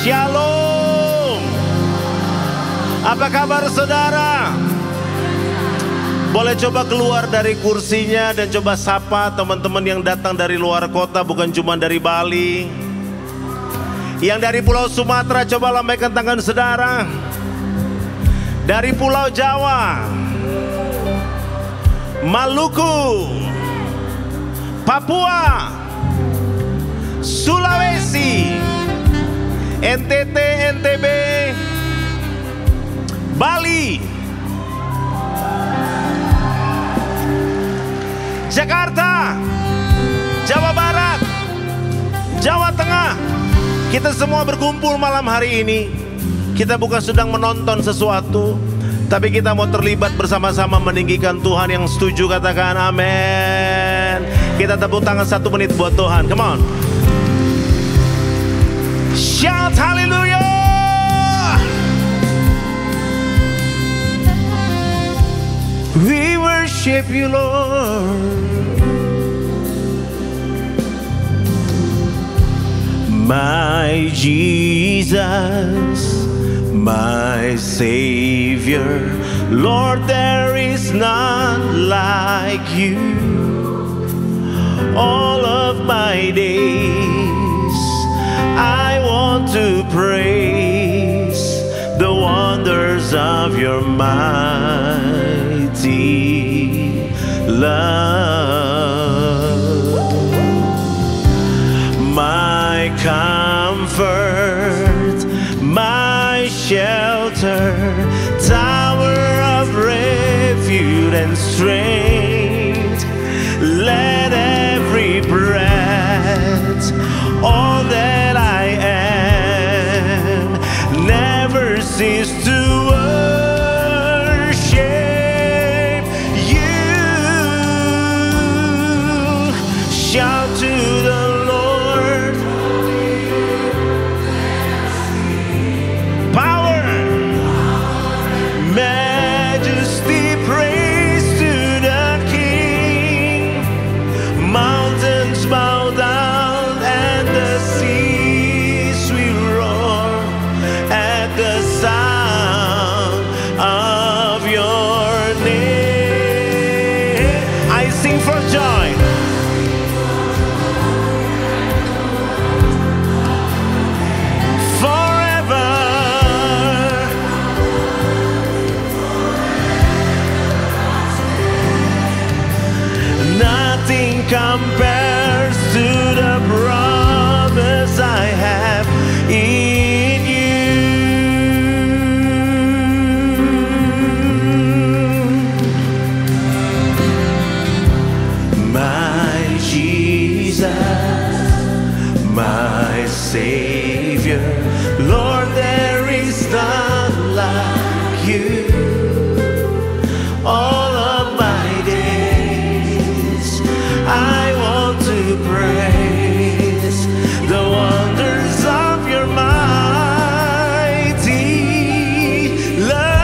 Shalom. Apa kabar saudara? Boleh coba keluar dari kursinya dan coba sapa teman-teman yang datang dari luar kota, bukan cuma dari Bali. Yang dari Pulau Sumatera, coba lambaikan tangan saudara. Dari Pulau Jawa, Maluku, Papua, Sulawesi, NTT, NTB, Bali, Jakarta, Jawa Barat, Jawa Tengah. Kita semua berkumpul malam hari ini. Kita bukan sedang menonton sesuatu, tapi kita mau terlibat bersama-sama meninggikan Tuhan. Yang setuju katakan amin. Kita tepuk tangan 1 menit buat Tuhan. Come on. Shout hallelujah. We worship you, Lord. My Jesus, my Savior, Lord, there is none like you. All of my days I want to praise the wonders of your mighty love. My comfort, my shelter, tower of refuge and strength. Let every breath, all that I am, never cease to worship you. Shout to the Lord. Power, majesty, praise to the King. Mountains bow down and the seas will roar at the sound of your name. I sing for joy. Forever. Nothing compares to the promise I have in you. My Jesus, my Savior, Lord, there is none like you. All of my days I want to praise the wonders of your mighty love.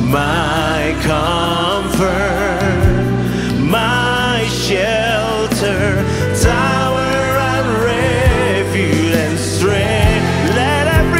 My comfort, my shelter, tower and refuge and strength. Let every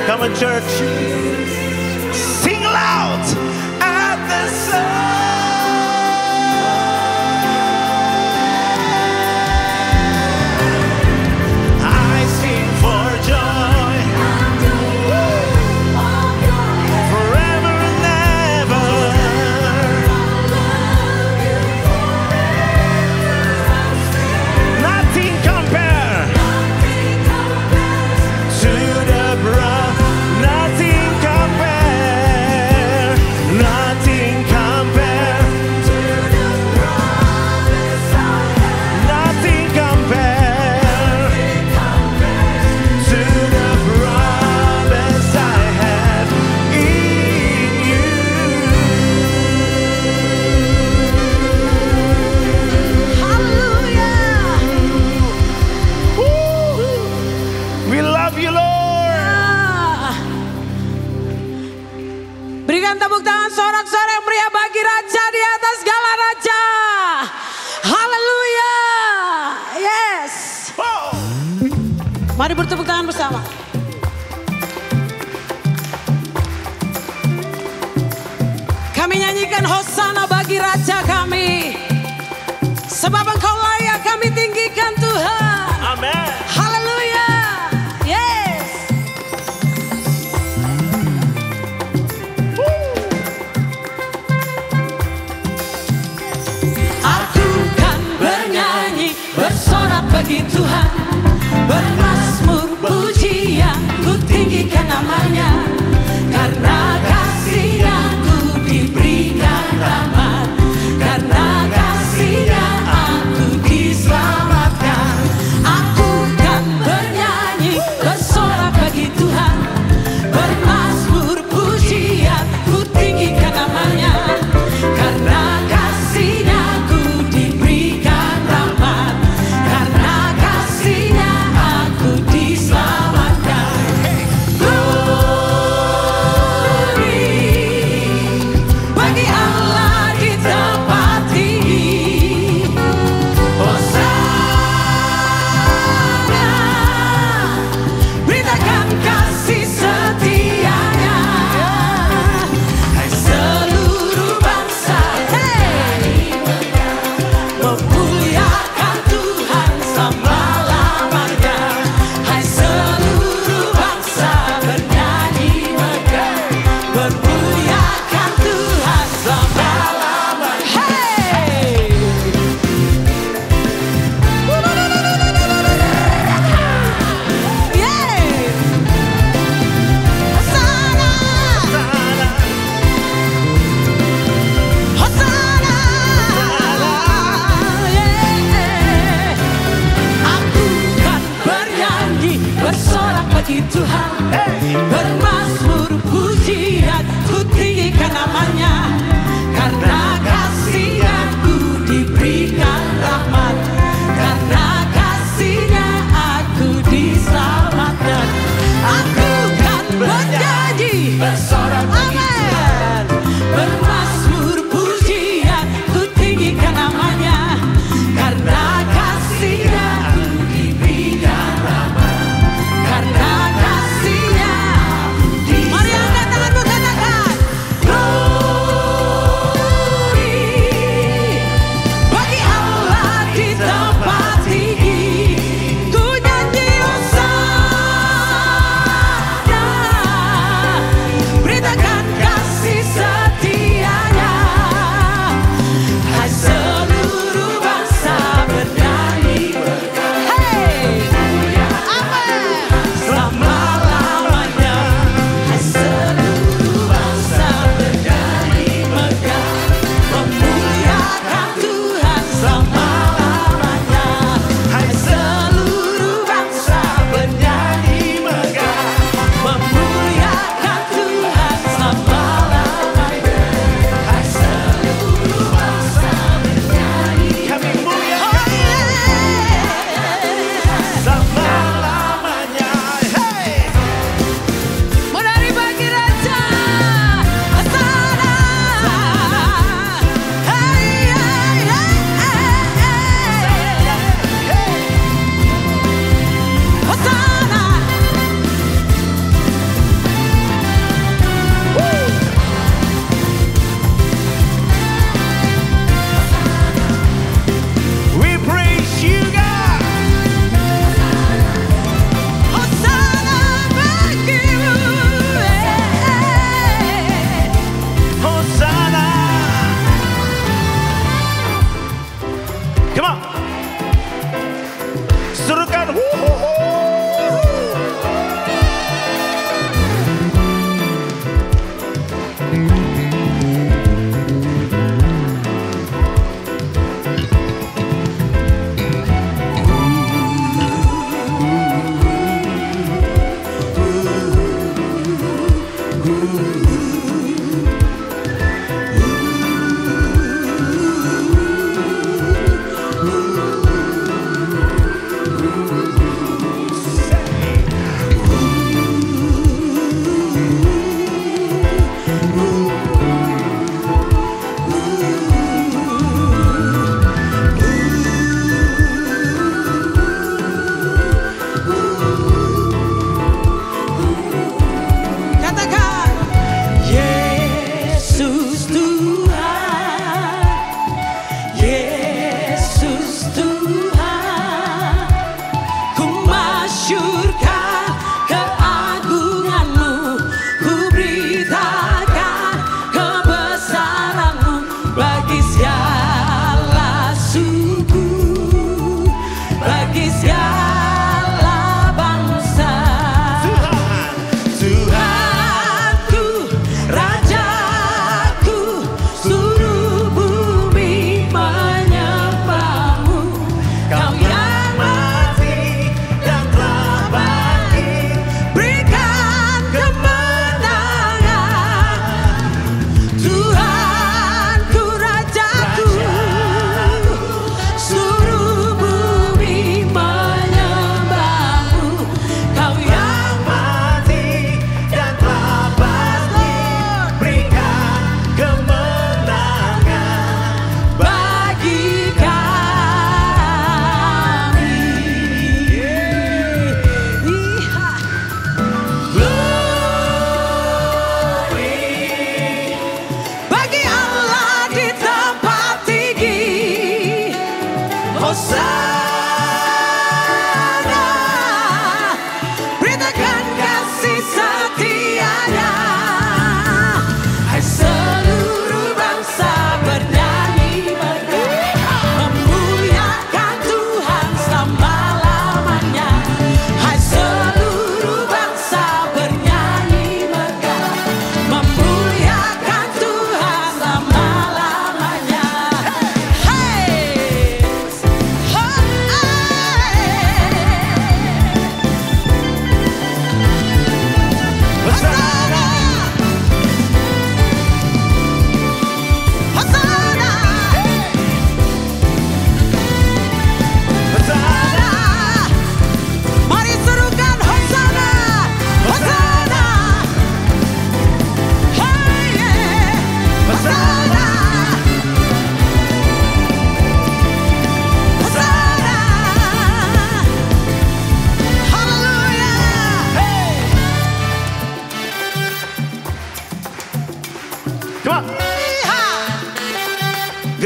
Come on church. Sing loud at the sun. I sing for joy. Forever and ever. Nothing compares to the broad. Nothing compares. Nothing compares to the promise I have. Nothing compares to the promise I have in you. Hallelujah. We love you, Lord. Berikan tepuk tangan sorak-sorai yang meriah bagi Raja di atas segala raja. Haleluya. Yes. Oh. Mari bertepuk tangan bersama. Kami nyanyikan Hosana bagi Raja kami. Sebab Engkau layak kami tinggikan Tuhan. Amen. Haleluya. Yes. Aku kan bernyanyi, bersorak bagi Tuhan, bermazmur pujian, ku tinggikan namanya. Karena kasih-Nya ku diberikan rahmat, karena kasih-Nya aku diselamatkan. Aku kan bernyanyi, bersorak bagi Tuhan, bermazmur pujian, ku tinggikan namanya. Karena kasih-Nya ku diberikan rahmat, karena kasih-Nya aku diselamatkan. Glory.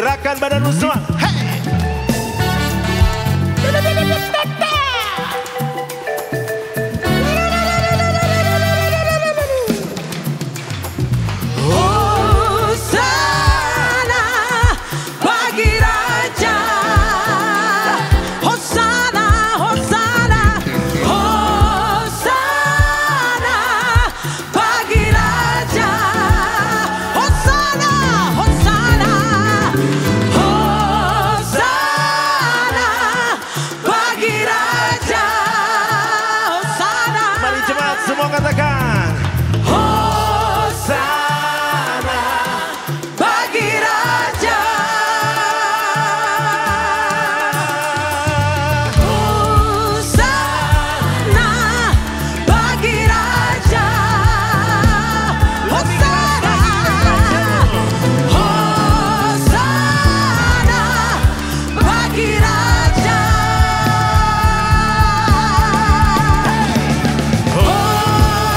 Gerakan badanmu semua. Hey. Hosana bagi Raja. Hosana, Hosana, Hosana bagi Raja. Hosana, Hosana, Hosana bagi Raja. Hosana. Mari cepat semua katakan. Hosana bagi Raja. Hosana bagi Raja. Hosana. Hosana bagi Raja.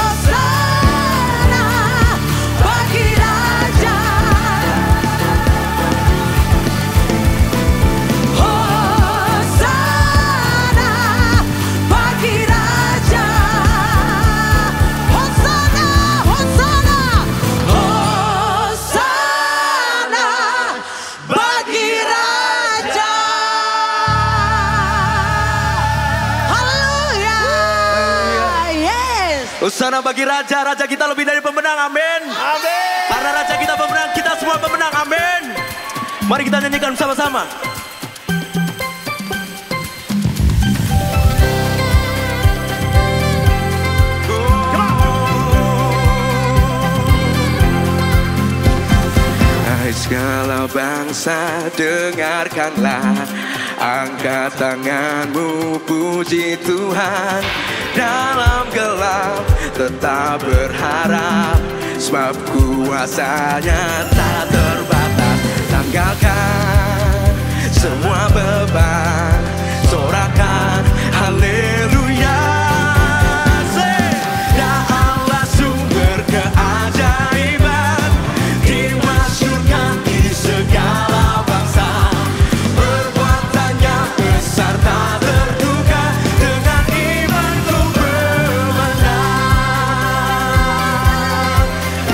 Hosana bagi Raja. Hosana bagi Raja. Hosana, Hosana, Hosana bagi Raja. Haleluya. Yes. Hosana bagi Raja, Raja kita lebih dari pemenang, amin. Amin. Karena Raja kita pemenang, kita semua pemenang, amin. Mari kita nyanyikan bersama-sama. Hai segala bangsa, dengarkanlah, angkat tanganmu, puji Tuhan. Dalam gelap tetap berharap, sebab kuasanya tak terbatas. Tanggalkan semua beban, sorakan haleluya. Ya Allah sumber keajaiban, dimasyhurkan di segala bangsa. Perbuatannya besar tak terduga, dengan iman ku bermenang.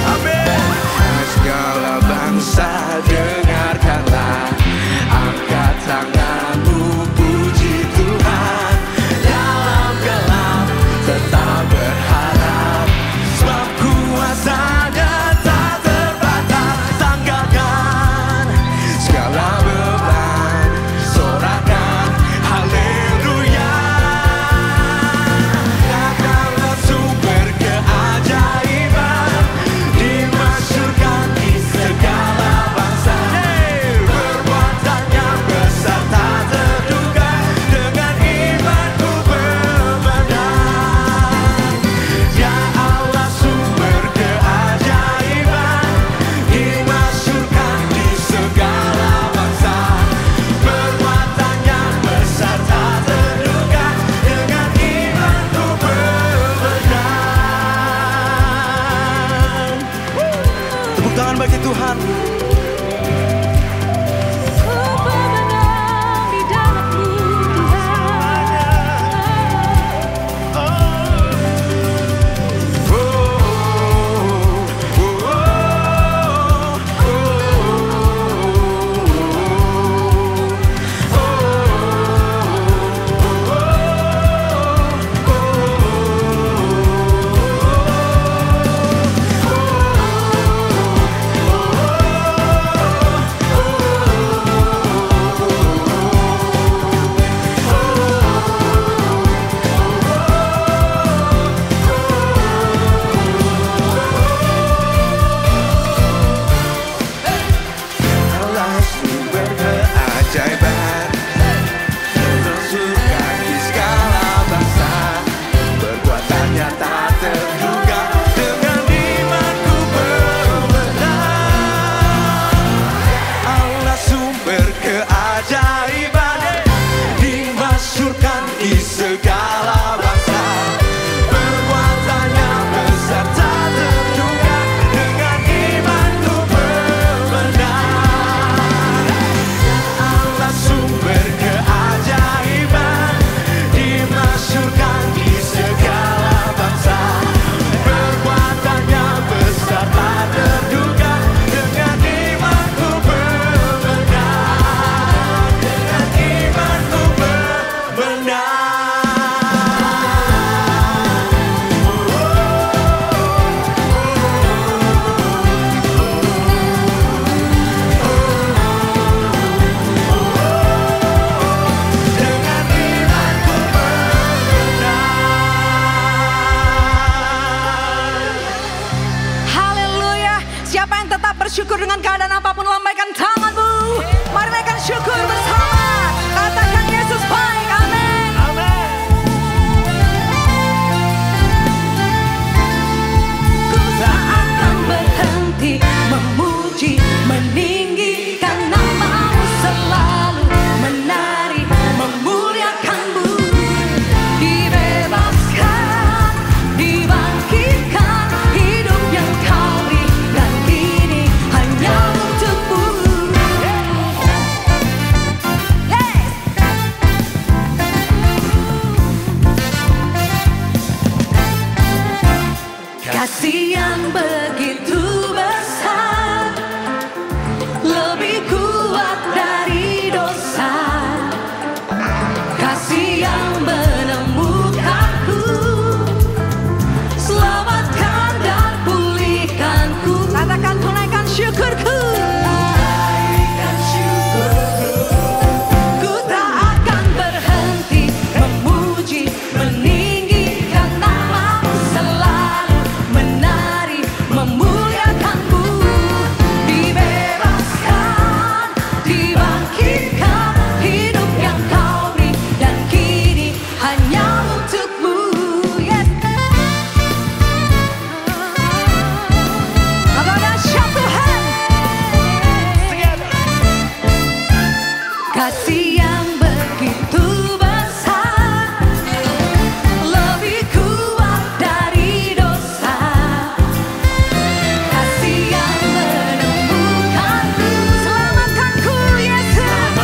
Amin. Segala bangsa dengarkanlah, angkat tanganmu, puji Tuhan. Dalam gelap tetap berharap, sebab kuasanya tak terbatas. Tanggalkan segala beban, sorakan haleluya. Katakanlah sumber keajaiban, dimasyhurkan di segala bangsa. Perbuatannya besar tak terduga, dengan iman ku bermenang. Ya Allah sumber keajaiban, dimasyhurkan di segala bangsa. Perbuatannya besar tak terduga, dengan iman ku bermenang. Tepuk tangan bagi Tuhan. Ku pemenang di dalam-Mu Oh Siapa yang tetap bersyukur dengan keadaan apapun, lambaikan tanganmu. Mari naikkan syukur bersama. Katakan Yesus baik, amin. Ku tak akan berhenti memuji, meninggikan namamu, selalu menari, memuliakanmu. Dibebaskan, dibangkitkan, hidup yang kau berikan kini hanya untukmu. Kasih yang begitu besar, lebih kuat dari dosa. Kasih yang menemukanku, selamatkan dan pulihkanku. Katakan tunaikan syukurku. Tunaikan syukurku. Ku tak akan berhenti memuji, meninggikan namamu, selalu menari, memuliakanmu. Dibebaskan, dibangkitkan, hidup yang kau beri dan kini hanya untukmu. Yes. Maka dahsyat Tuhan. Kasih yang begitu besar, lebih kuat dari dosa. Kasih yang menemukanku, selamatkanku Yesus.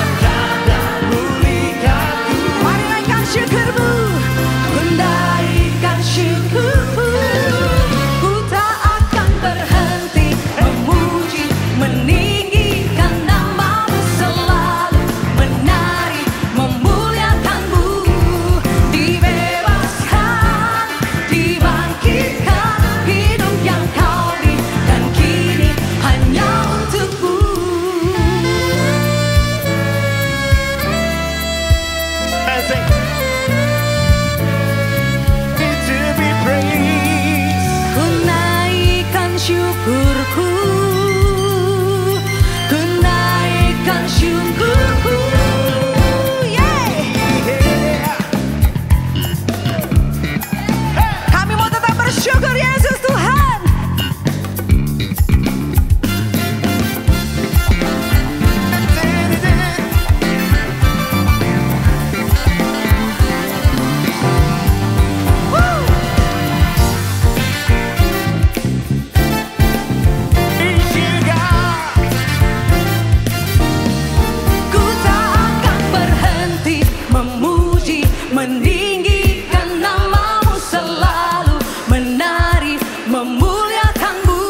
Mari naikkan syukurmu, naikkan syukurmu. Ku tak akan berhenti memuji, meninggikan namamu, selalu menari, memuliakanmu. Dibebaskan, dibangkitkan, hidup yang kau beri dan kini hanya untukmu. Ku naikkan syukurku, ku naikkan syukurku. Kami mau tetap bersyukur Yesus Tuhan. Ku tak akan berhenti memuji, meninggikan namamu, selalu menari, memuliakanmu.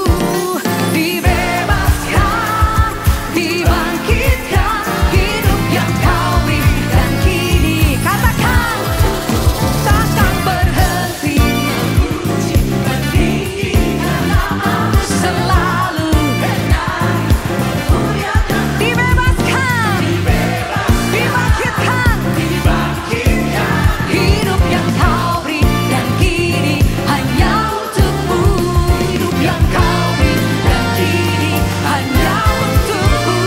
Dibebaskan, dibangkitkan, hidup yang kau beri dan kini. Katakan, takkan berhenti memuji, meninggikan namamu, selalu menari, memuliakan. Dibebaskan, dibangkitkan, hidup yang kau beri dan kini hanya untukmu. Hidup yang kau beri dan kini hanya untukmu.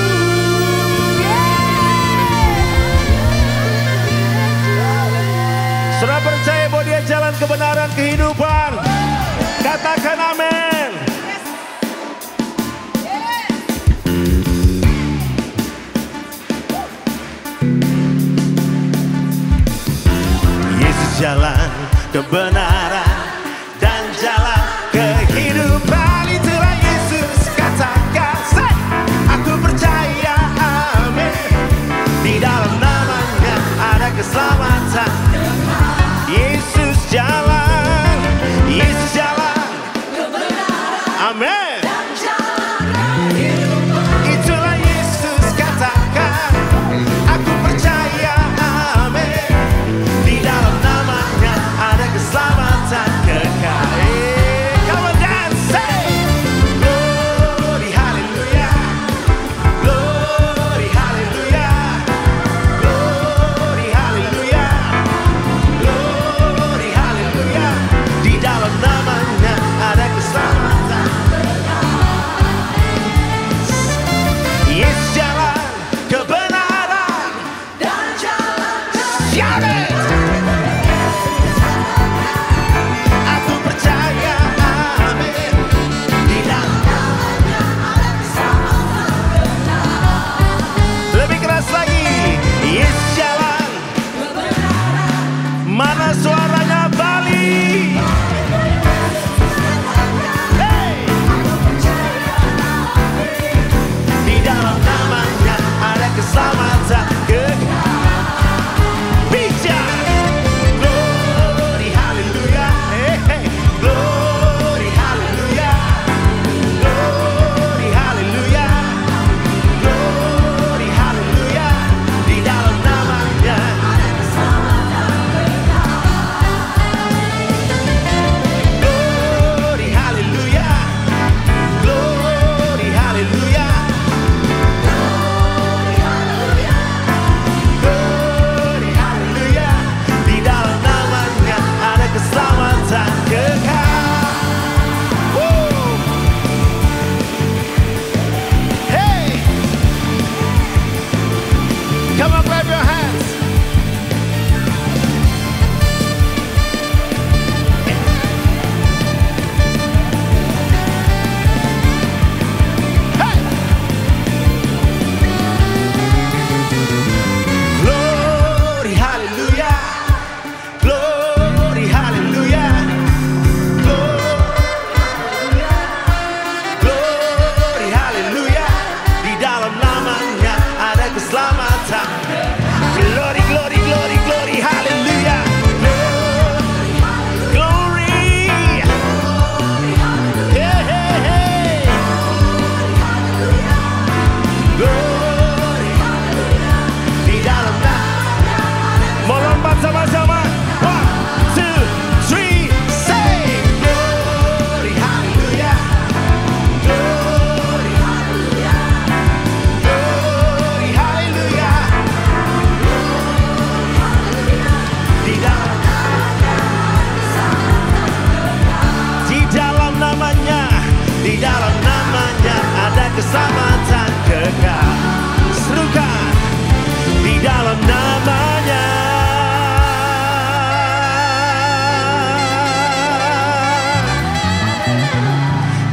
Sudah percaya bahwa dia jalan kebenaran kehidupan? Katakan amin. Yesus jalan kebenaran dan jalan kehidupan. Itulah Yesus, katakan say, aku percaya amin. Di dalam namanya ada keselamatan. Yesus jalan, Yesus jalan amin. Itulah Yesus, katakan aku percaya amin. Di dalam namanya ada keselamatan kekal. Come on dance, say glory hallelujah, glory hallelujah, glory hallelujah, glory hallelujah. Di dalam namanya ada keselamatan.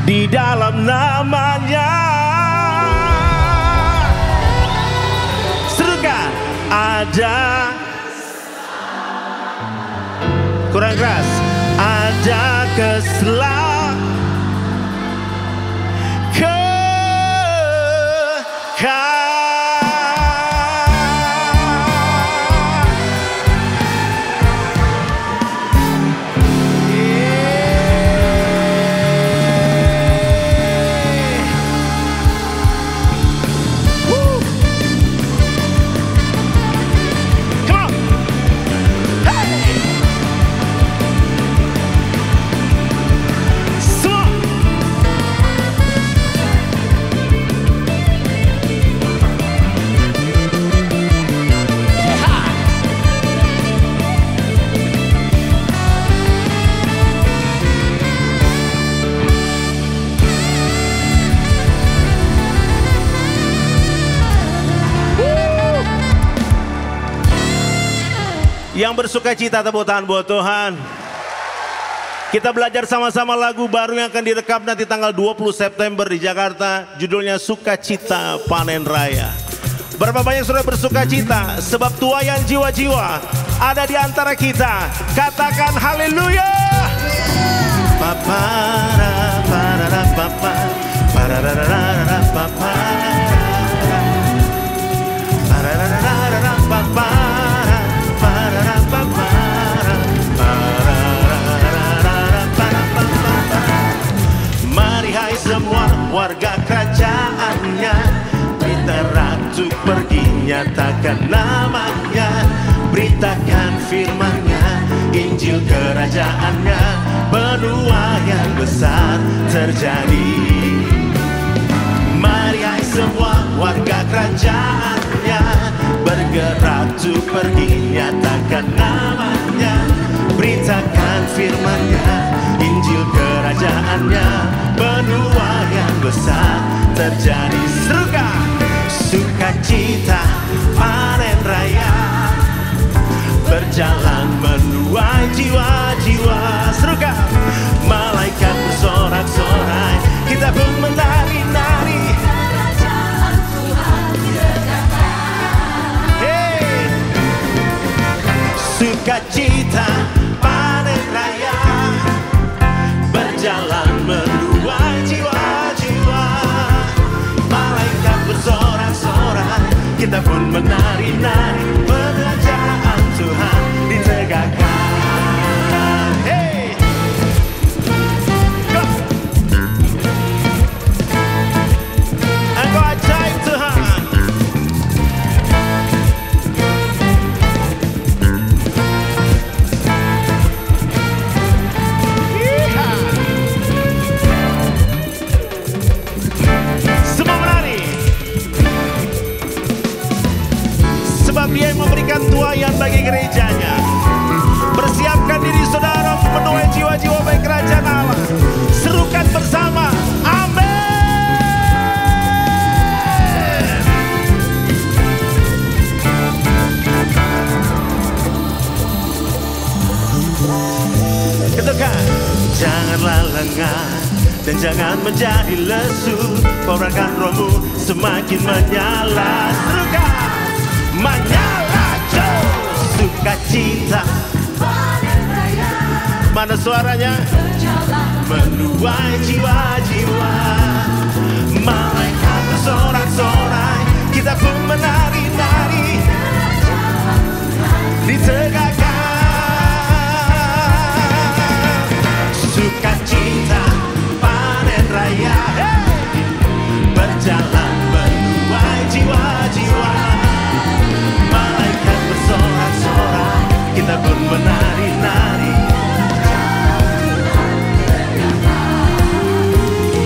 di dalam namanya. Serukan, ada, kurang keras, ada yang bersuka cita, tepuk tangan buat Tuhan. Kita belajar sama-sama lagu baru yang akan direkam nanti tanggal 20 September di Jakarta. Judulnya Sukacita Panen Raya. Berapa banyak sudah bersuka cita sebab tuaian jiwa-jiwa ada di antara kita. Katakan haleluya. Mari hai semua warga kerajaannya, kita ratu pergi nyatakan namanya, beritakan firman-Nya, Injil kerajaannya, penuaian besar terjadi. Mari hai semua warga kerajaannya, bergerak tuh pergi nyatakan namanya, beritakan firman-Nya, Injil kerajaannya, penuaian besar terjadi. Serukan, sukacita panen raya, berjalan menuai jiwa-jiwa. Serukan, malaikat bersorak-sorai, kita pun menari-nari. Hey, sukacita panen raya, berjalan menuai jiwa-jiwa. Malaikat bersorak-sorai, kita pun menari-nari. Kerajaan Tuhan ditegakkan. Hey, go. Engkau ajaib Tuhan. Semua menari, sebab Dia yang memberikan tuaian bagi gerejanya. Persiapkan diri saudara menuai jiwa-jiwa bagi kerajaan Allah. Serukan bersama, amin. Ketukan, janganlah lengah dan jangan menjadi lesu, kobarkan rohmu semakin menyala. Serukan, menyala jauh, sukacita panen raya. Mana suaranya? Menuai jiwa-jiwa. Malaikat bersorak-sorai, kita pun menari-nari. Ditegakkan sukacita panen raya, berjalan menuai jiwa-jiwa. Malaikat bersorak-sorai, kita pun menari-nari.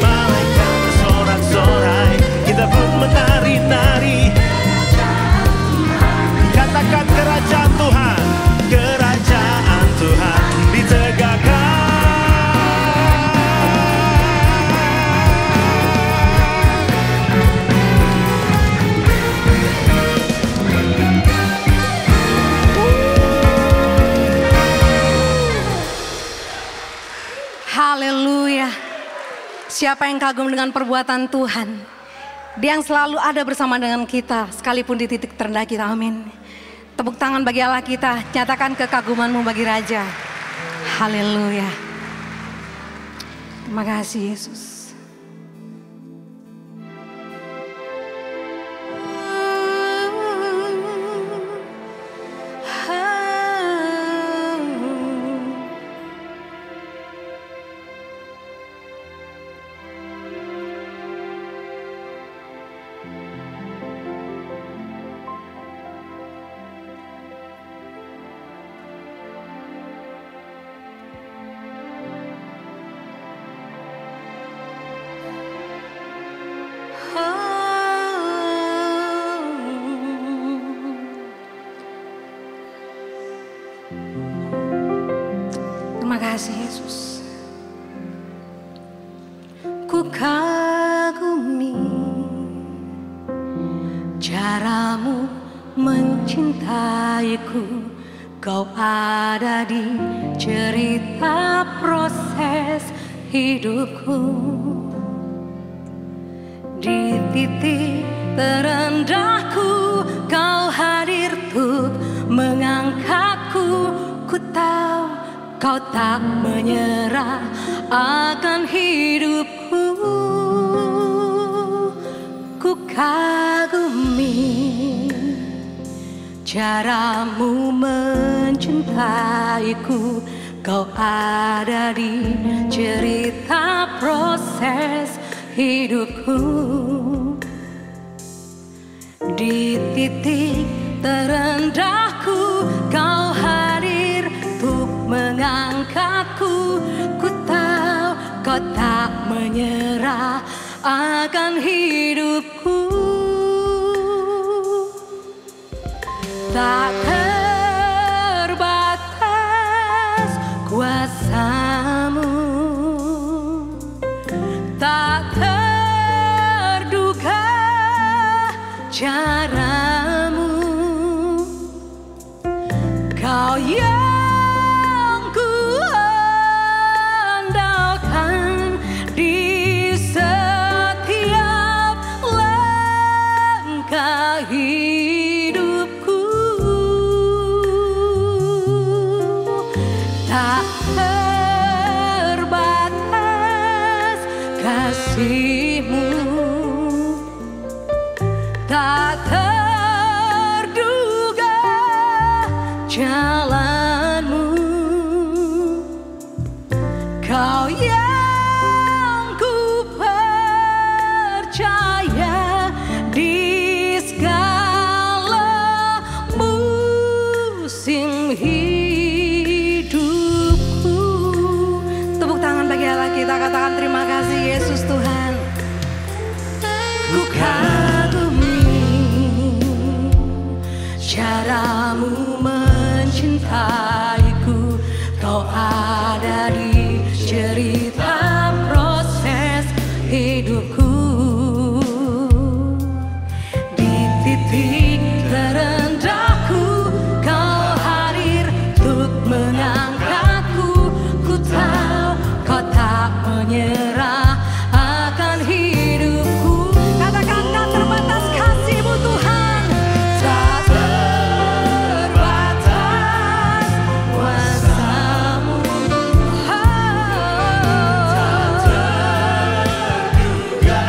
Malaikat bersorak-sorai, kita pun menari-nari. Katakan kerajaan Tuhan, kerajaan Tuhan ditegakkan. Siapa yang kagum dengan perbuatan Tuhan? Dia yang selalu ada bersama dengan kita, sekalipun di titik terendah kita, amin. Tepuk tangan bagi Allah kita, nyatakan kekagumanmu bagi Raja. Haleluya. Terima kasih Yesus. Terima kasih Yesus. Ku kagumi caramu mencintaiku. Kau ada di cerita proses hidupku. Di titik terendahku kau hadir untuk mengangkatku. Ku tahu kau tak menyerah akan hidupku. Ku kagumi caramu mencintaiku. Kau ada di cerita proses hidupku. Di titik terendahku kau hadir untuk mengangkatku. Ku tahu kau tak menyerah akan hidupku. Tak terbatas kuasamu, tak terduga caramu. Kau yang ku andalkan di setiap langkah hidupku. Tak terbatas kasih-Mu, tak terduga jalan-Mu. Kau yang ku percaya di segala musim hidupku. Tepuk tangan bagi Allah kita, katakan terima kasih Yesus Tuhan. Ku kagumi caramu mencintaiku. Kau ada di cerita proses hidupku. Di titik terendahku kau hadir untuk mengangkatku. Ku tahu kau tak menyerah akan hidupku. Katakan tak terbatas kasih-Mu Tuhan. Tak terbatas kuasa-Mu, tak terduga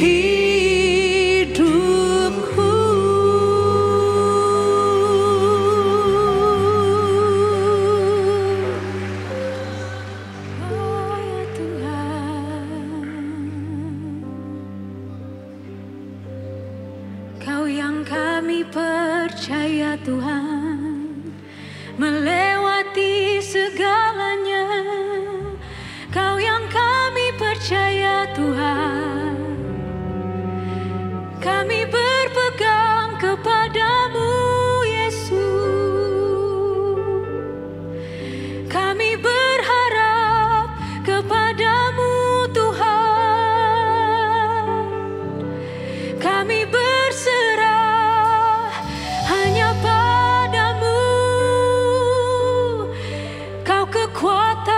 hidupku. Oh ya Tuhan, Kau yang kami percaya Tuhan, melewati segalanya. Kau yang kami percaya Tuhan, kami berpegang kepadamu Yesus. Kami berharap kepadamu Tuhan. Kami berserah hanya padamu. Kau kekuatan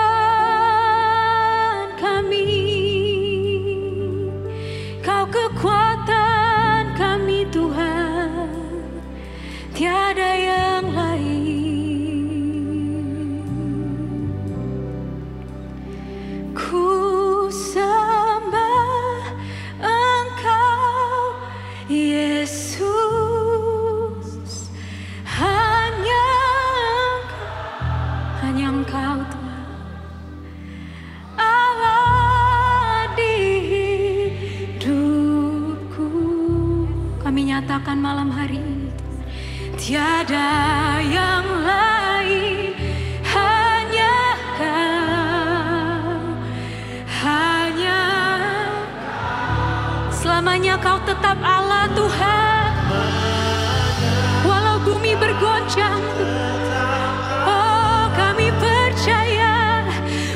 kami, Kau kekuatan kami Tuhan, tiada yang lain. Ku sembah Engkau Yesus, hanya Engkau Tuhan, Allah di hidupku. Kami nyatakan malam hari ini, tiada yang lain, hanya Kau, hanya selamanya Kau tetap Allah Tuhan. Walau bumi bergoncang, oh kami percaya,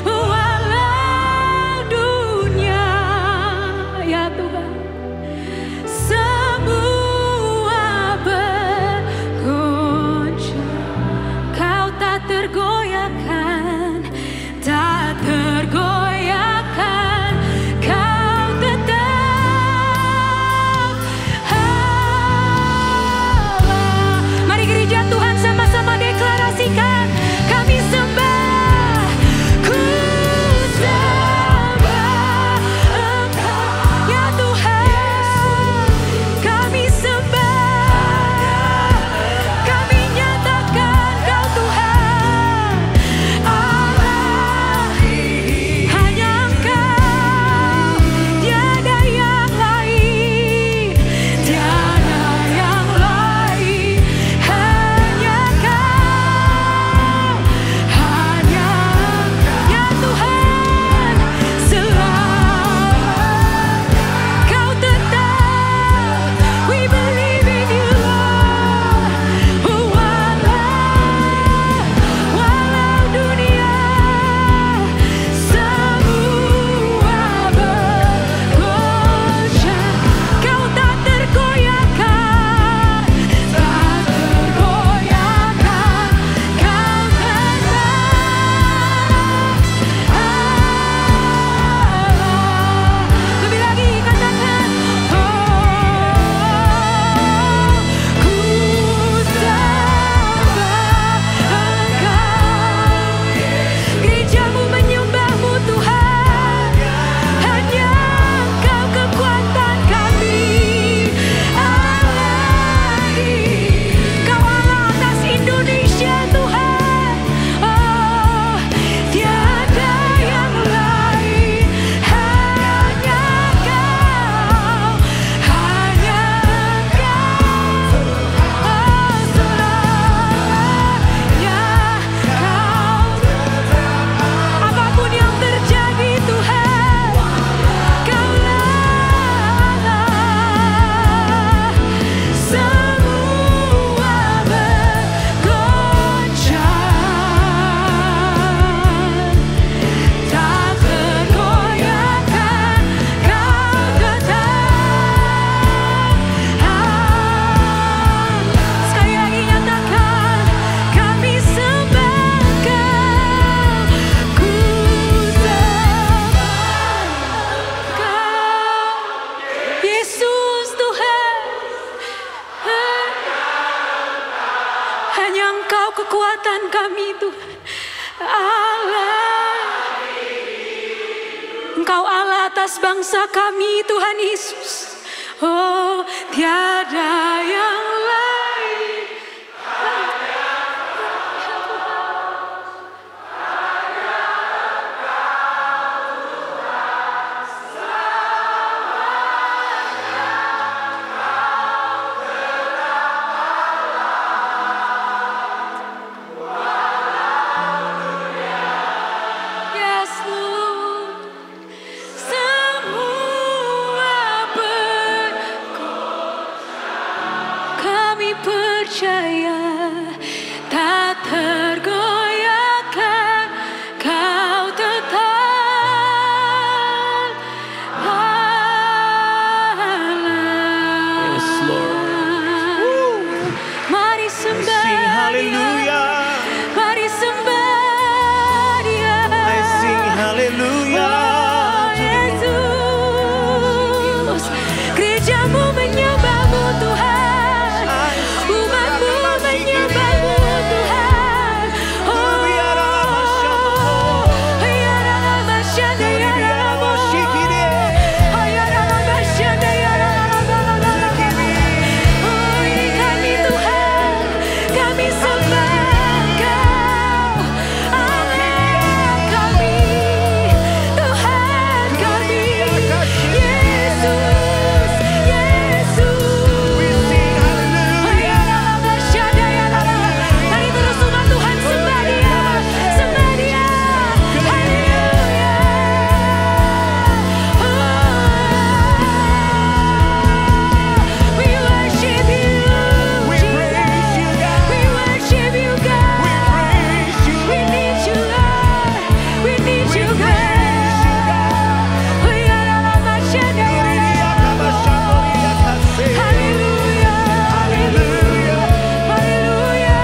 walau dunia ya Tuhan semua bergoncang, Kau tak tergoyahkan, tak tergoyahkan. Kau tetap Allah. Mari gereja Tuhan sama-sama deklarasikan, kami sembah, ku sembah Engkau ya Tuhan. Kami sembah, kami nyatakan Kau Tuhan, Allah, hanya Engkau, tiada yang lain, tiada yang lain, hanya Kau, hanya ya Tuhan, selalu Kau tetap, we believe in you Lord. Walau dunia semua bergoncang, Kau tak tergoyahkan, tak tergoyahkan. Kau tetap Allah. Lebih lagi katakan, oh ku sembah Engkau. Gerejamu menyembahmu Tuhan, hanya Engkau kekuatan kami. Allah, Kau Allah atas Indonesia Tuhan. Oh tiada yang lain, hanya Kau, hanya Kau. Oh selamanya Kau, apapun yang terjadi Tuhan, Kaulah Allah. Semua bergoncang, tak tergoyahkan. Kau tetap Allah. Sekali lagi nyatakan, kami sembah Kau, ku sembah Kau Yesus Tuhan. Hanya Engkau kekuatan kami Tuhan, Allah. Engkau Allah atas bangsa kami Tuhan Yesus. Oh, tiada yang lain. Yes, Lord. Semua kami percaya tak tergoyahkan, Kau tetap Allah. Yes, Lord. Mari sembah Sing Dia. hallelujah. Mari sembah Dia. I sing hallelujah. Oh, Yesus, gerejamu menyembahmu Tuhan, umatmu menyembahmu Tuhan. Oh, ini kami Tuhan, kami sembah Kau, Allah kami, Tuhan kami, Yesus, Yesus. Mari terus umat Tuhan sembah Dia, sembah Dia. Haleluya. We worship You, Jesus. We worship You, God. We need You, Lord. We need You, God. Haleluya. Haleluya.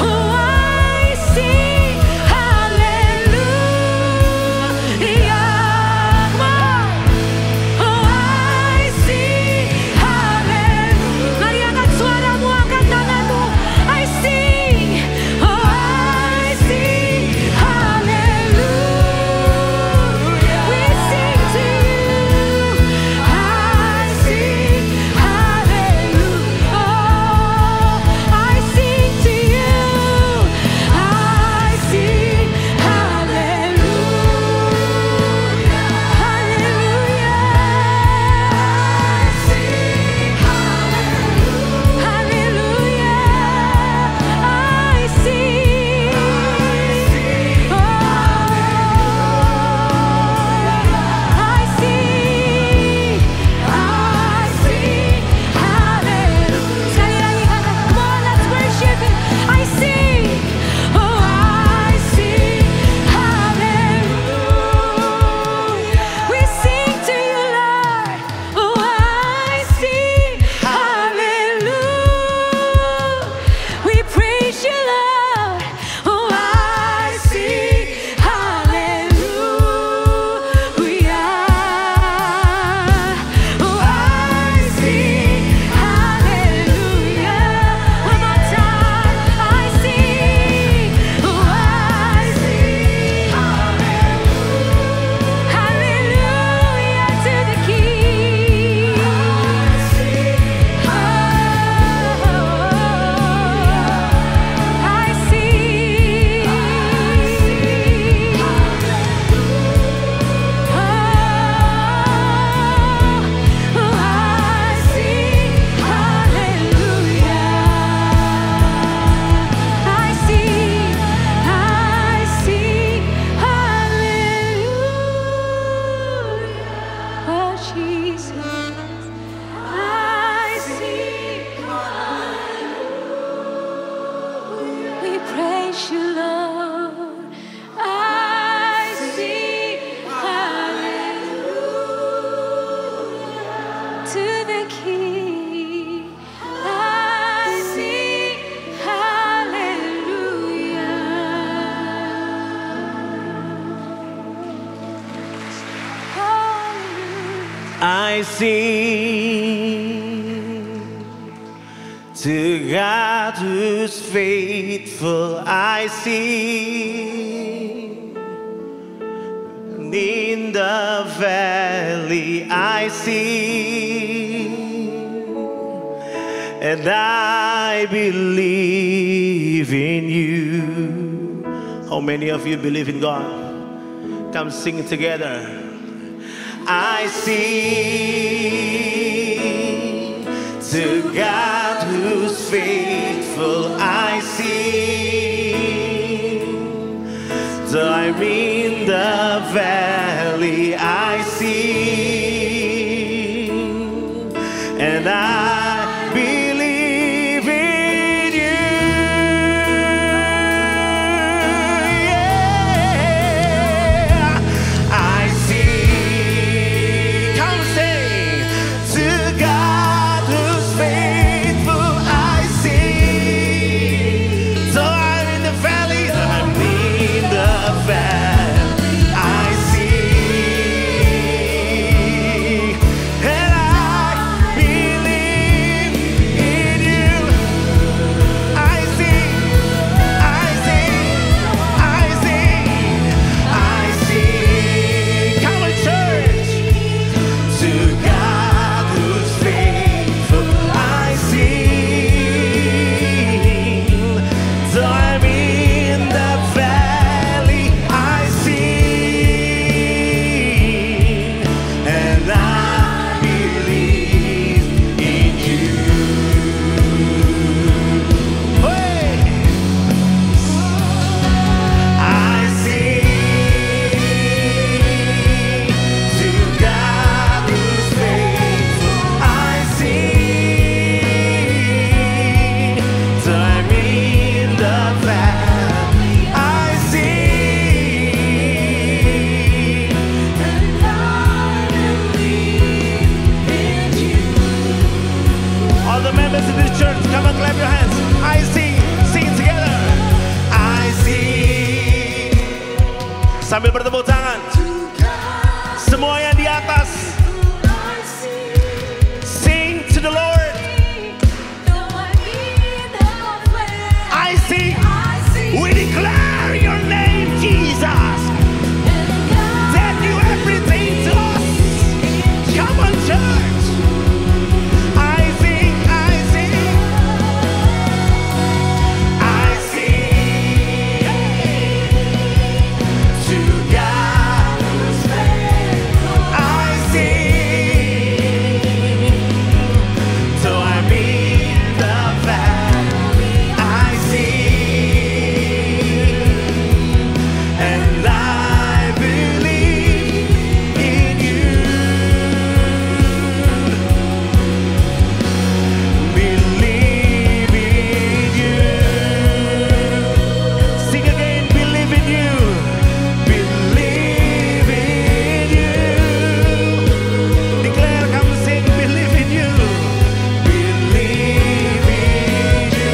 Oh, I sing hallelujah. Oh, I sing hallelujah. Mari angkat suaramu, angkat tanganmu. I sing, oh, I sing hallelujah. We sing to You. I sing hallelujah. Oh, I sing to You. I sing hallelujah. Hallelujah. I sing hallelujah. Hallelujah. I sing. Oh, I sing. Hallelujah. Sekali lagi kata, come on, let's worship Him. I sing. Oh, I sing hallelujah. We sing to You, Lord. Oh, I sing hallelujah. We praise You, Lord. Oh, I sing hallelujah. Oh, I sing hallelujah. One more time. I sing. Oh, I sing hallelujah. Hallelujah to the King. I sing we praise You, Lord. I sing hallelujah to the King. I sing hallelujah. Hallelujah. I sing To God who's faithful I see. In the valley I see. And I believe in you. How many of you believe in God? Come sing it together. I see. To God who's faithful I see. So I'm in the valley I see. And I believe in you. Yeah. I see. Come sing. To God who's faithful I see. So I'm in the valley. I'm in the valley I see. And I believe in you. I see. I see. I see. I see. Come on, church. To God who's faithful I see. So I'm in the valley I see. And I believe in you. Hey! I see. To God who's faithful I see. So I'm in the valley I see. And I believe in you. All the members of this church, come and clap your hands. I see. Sing it together. I see. Sambil bertepuk tangan. Semua yang di atas, sing to the Lord. I see. We declare your name, Jesus. That you everything to us. Come on, church. I see. I see. I see. To God who's faithful I see. So I'm in the valley I see. And I believe in you. Believe in you. Sing again, believe in you. Believe in you. Declare, come sing, believe in you. Believe in you.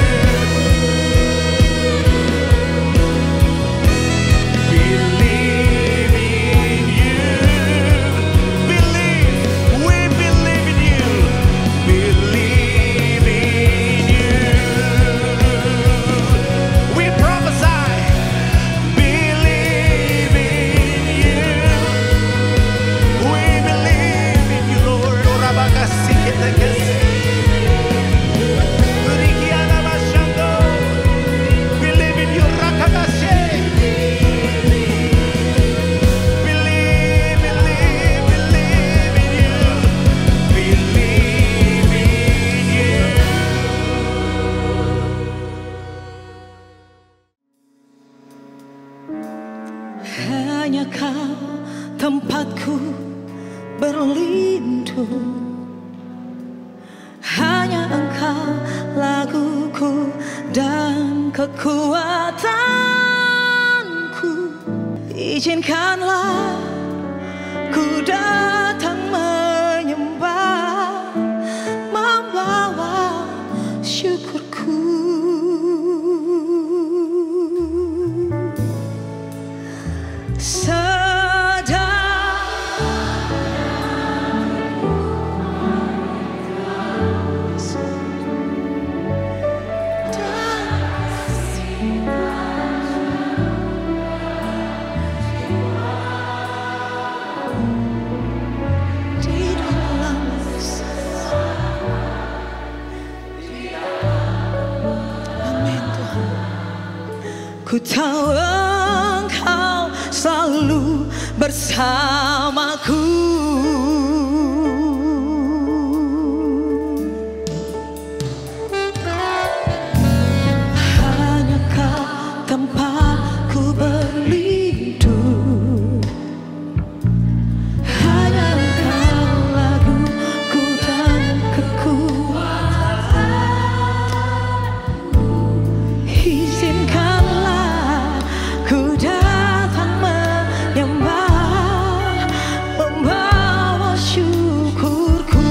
Believe in you. Believe, we believe in you. Believe in you. We prophesy. Believe in you. We believe in you, Lord. Believe in you, Rakabashe. Believe, believe, believe in you. Believe in you. Hanya kau tempatku berlindung. Hanya engkau laguku dan kekuatanku. Izinkanlah ku datang menyembah, membawa syukurku. Ku tahu Engkau selalu bersamaku. Hanya Kau tempatku berlindung, hanya Engkau laguku dan kekuatanku. Izinkanlah ku datang menyembah, membawa syukurku.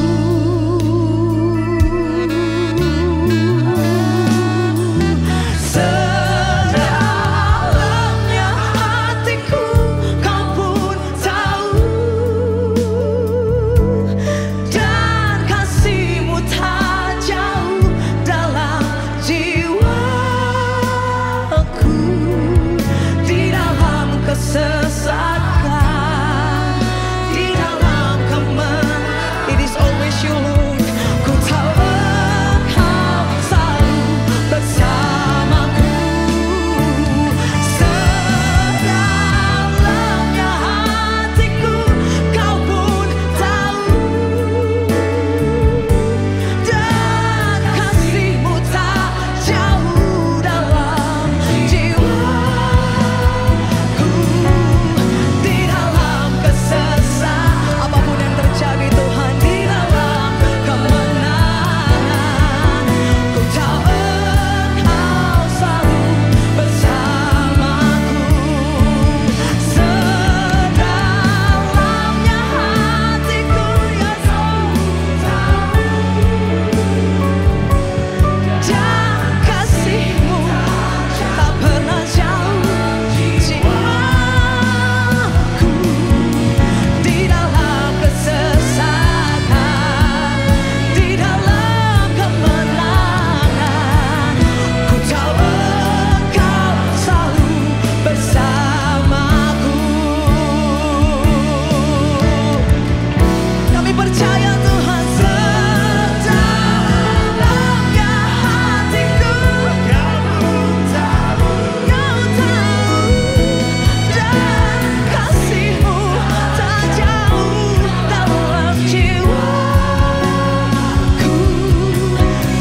Sedalamnya hatiku Kau pun tahu, dan kasih-Mu tak jauh dalam jiwaku. Di dalam kesesakan, di dalam kemenangan, it is always You Lord. Ku tahu Engkau selalu bersamaku. Sedalamnya hatiku Kau pun tahu, dan kasih-Mu tak jauh dalam jiwaku. Di dalam kesesakan, apapun yang terjadi Tuhan, di dalam kemenangan, ku tahu Engkau selalu bersamaku. Sedalamnya hatiku Yesus tahu, dan kasih-Mu tak pernah jauh jiwaku. Di dalam kesesakan, di dalam kemenangan, ku tahu Engkau selalu bersamaku. Kami percaya Tuhan, sedalamnya hatiku Kau tahu, dan kasih-Mu tak jauh dalam jiwaku.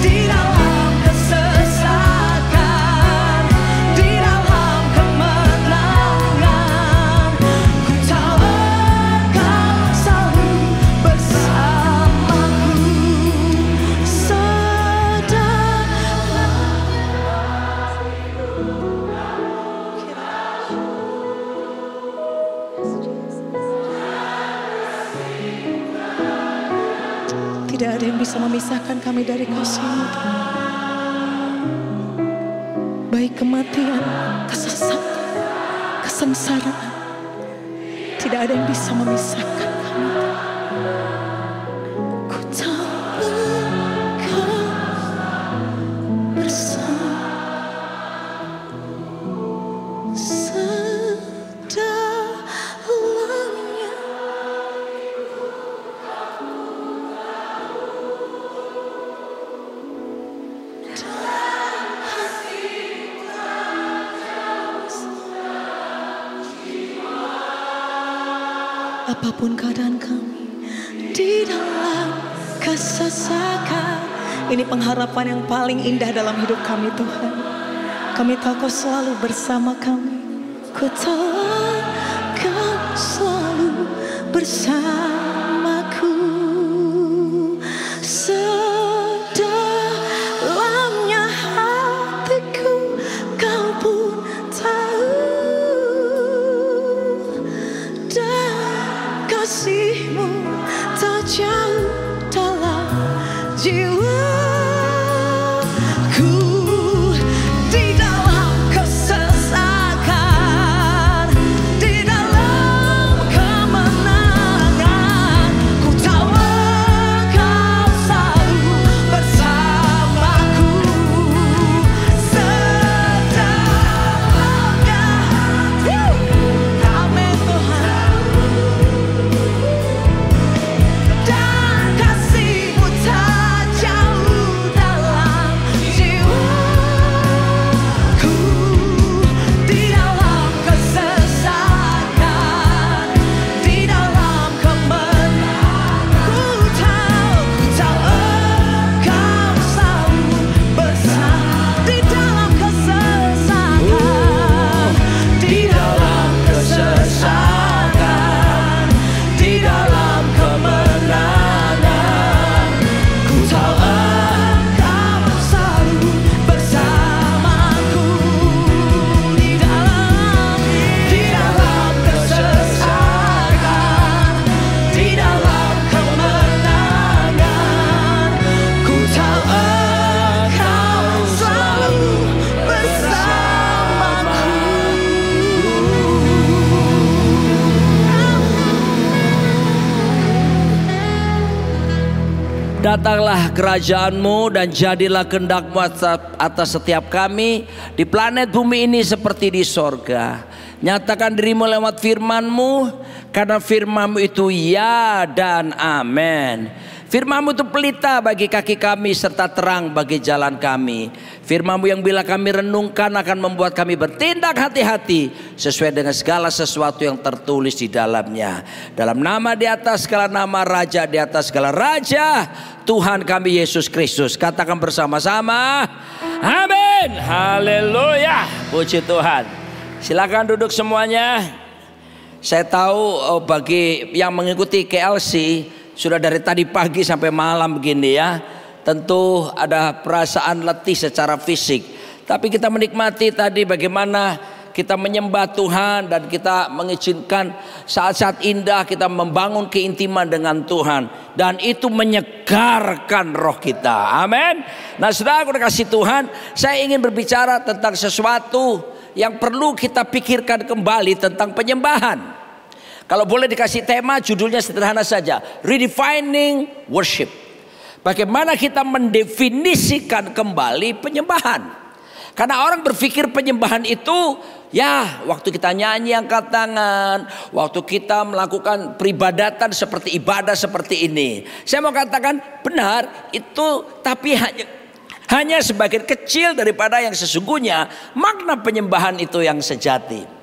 Di dalam kesesakan, di dalam kemenangan, ku tahu Engkau selalu bersamaku. Tidak ada yang bisa memisahkan kami dari kasih-Mu, Tuhan. Baik kematian, kesesatan, kesengsaraan, tidak ada yang bisa memisahkan kami. Ku tahu Engkau bersama. Sedalamnya apapun keadaan kami, di dalam kesesakan, ini pengharapan yang paling indah dalam hidup kami Tuhan. Kami tahu Kau selalu bersama kami. Ku tahu Kau selalu bersamaku. Sedalamnya hatiku Kau pun tahu, dan kasih-Mu tak jauh dalam jiwaku. Di dalam kesesakan, di dalam kemenangan, datanglah kerajaan-Mu dan jadilah kehendak-Mu atas setiap kami di planet bumi ini seperti di sorga. Nyatakan diri-Mu lewat firman-Mu, karena firman-Mu itu ya dan amin. Firman-Mu itu pelita bagi kaki kami serta terang bagi jalan kami. Firman-Mu yang bila kami renungkan akan membuat kami bertindak hati-hati sesuai dengan segala sesuatu yang tertulis di dalamnya. Dalam nama di atas segala nama, raja di atas segala raja, Tuhan kami Yesus Kristus. Katakan bersama-sama, amin. Haleluya, puji Tuhan. Silakan duduk semuanya. Saya tahu bagi yang mengikuti KLC sudah dari tadi pagi sampai malam begini ya, tentu ada perasaan letih secara fisik. Tapi kita menikmati tadi bagaimana kita menyembah Tuhan dan kita mengizinkan saat-saat indah kita membangun keintiman dengan Tuhan. Dan itu menyegarkan roh kita. Amin. Nah, saudara aku dikasih Tuhan, saya ingin berbicara tentang sesuatu yang perlu kita pikirkan kembali tentang penyembahan. Kalau boleh dikasih tema, judulnya sederhana saja, Redefining Worship. Bagaimana kita mendefinisikan kembali penyembahan. Karena orang berpikir penyembahan itu ya waktu kita nyanyi angkat tangan, waktu kita melakukan peribadatan seperti ibadah seperti ini. Saya mau katakan benar itu, tapi hanya sebagian kecil daripada yang sesungguhnya makna penyembahan itu yang sejati.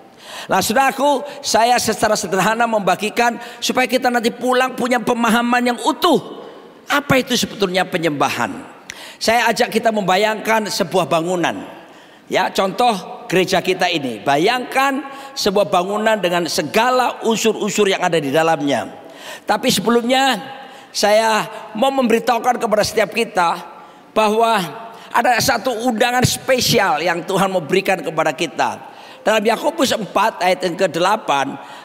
Nah, saudaraku, saya secara sederhana membagikan supaya kita nanti pulang punya pemahaman yang utuh. Apa itu sebetulnya penyembahan? Saya ajak kita membayangkan sebuah bangunan. Ya, contoh gereja kita ini. Bayangkan sebuah bangunan dengan segala unsur-unsur yang ada di dalamnya. Tapi sebelumnya saya mau memberitahukan kepada setiap kita bahwa ada satu undangan spesial yang Tuhan mau berikan kepada kita. Dalam Yakobus 4 ayat yang ke-8,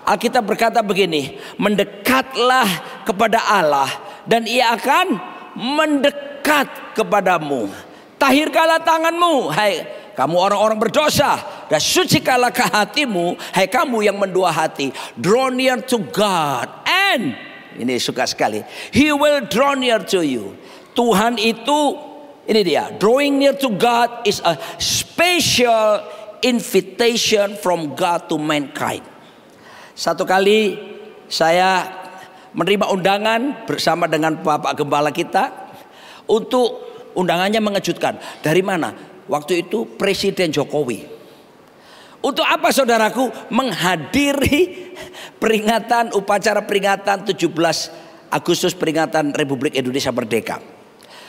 Alkitab berkata begini, mendekatlah kepada Allah dan Ia akan mendekat kepadamu. Tahirkanlah tanganmu, hai kamu orang-orang berdosa, dan sucikanlah hatimu, hai kamu yang mendua hati. Draw near to God, and ini suka sekali, He will draw near to you. Tuhan itu, ini dia, drawing near to God is a special invitation from God to mankind. Satu kali saya menerima undangan bersama dengan Bapak Gembala kita, untuk undangannya mengejutkan. Dari mana? Waktu itu Presiden Jokowi. Untuk apa saudaraku? Menghadiri peringatan, upacara peringatan 17 Agustus peringatan Republik Indonesia Merdeka.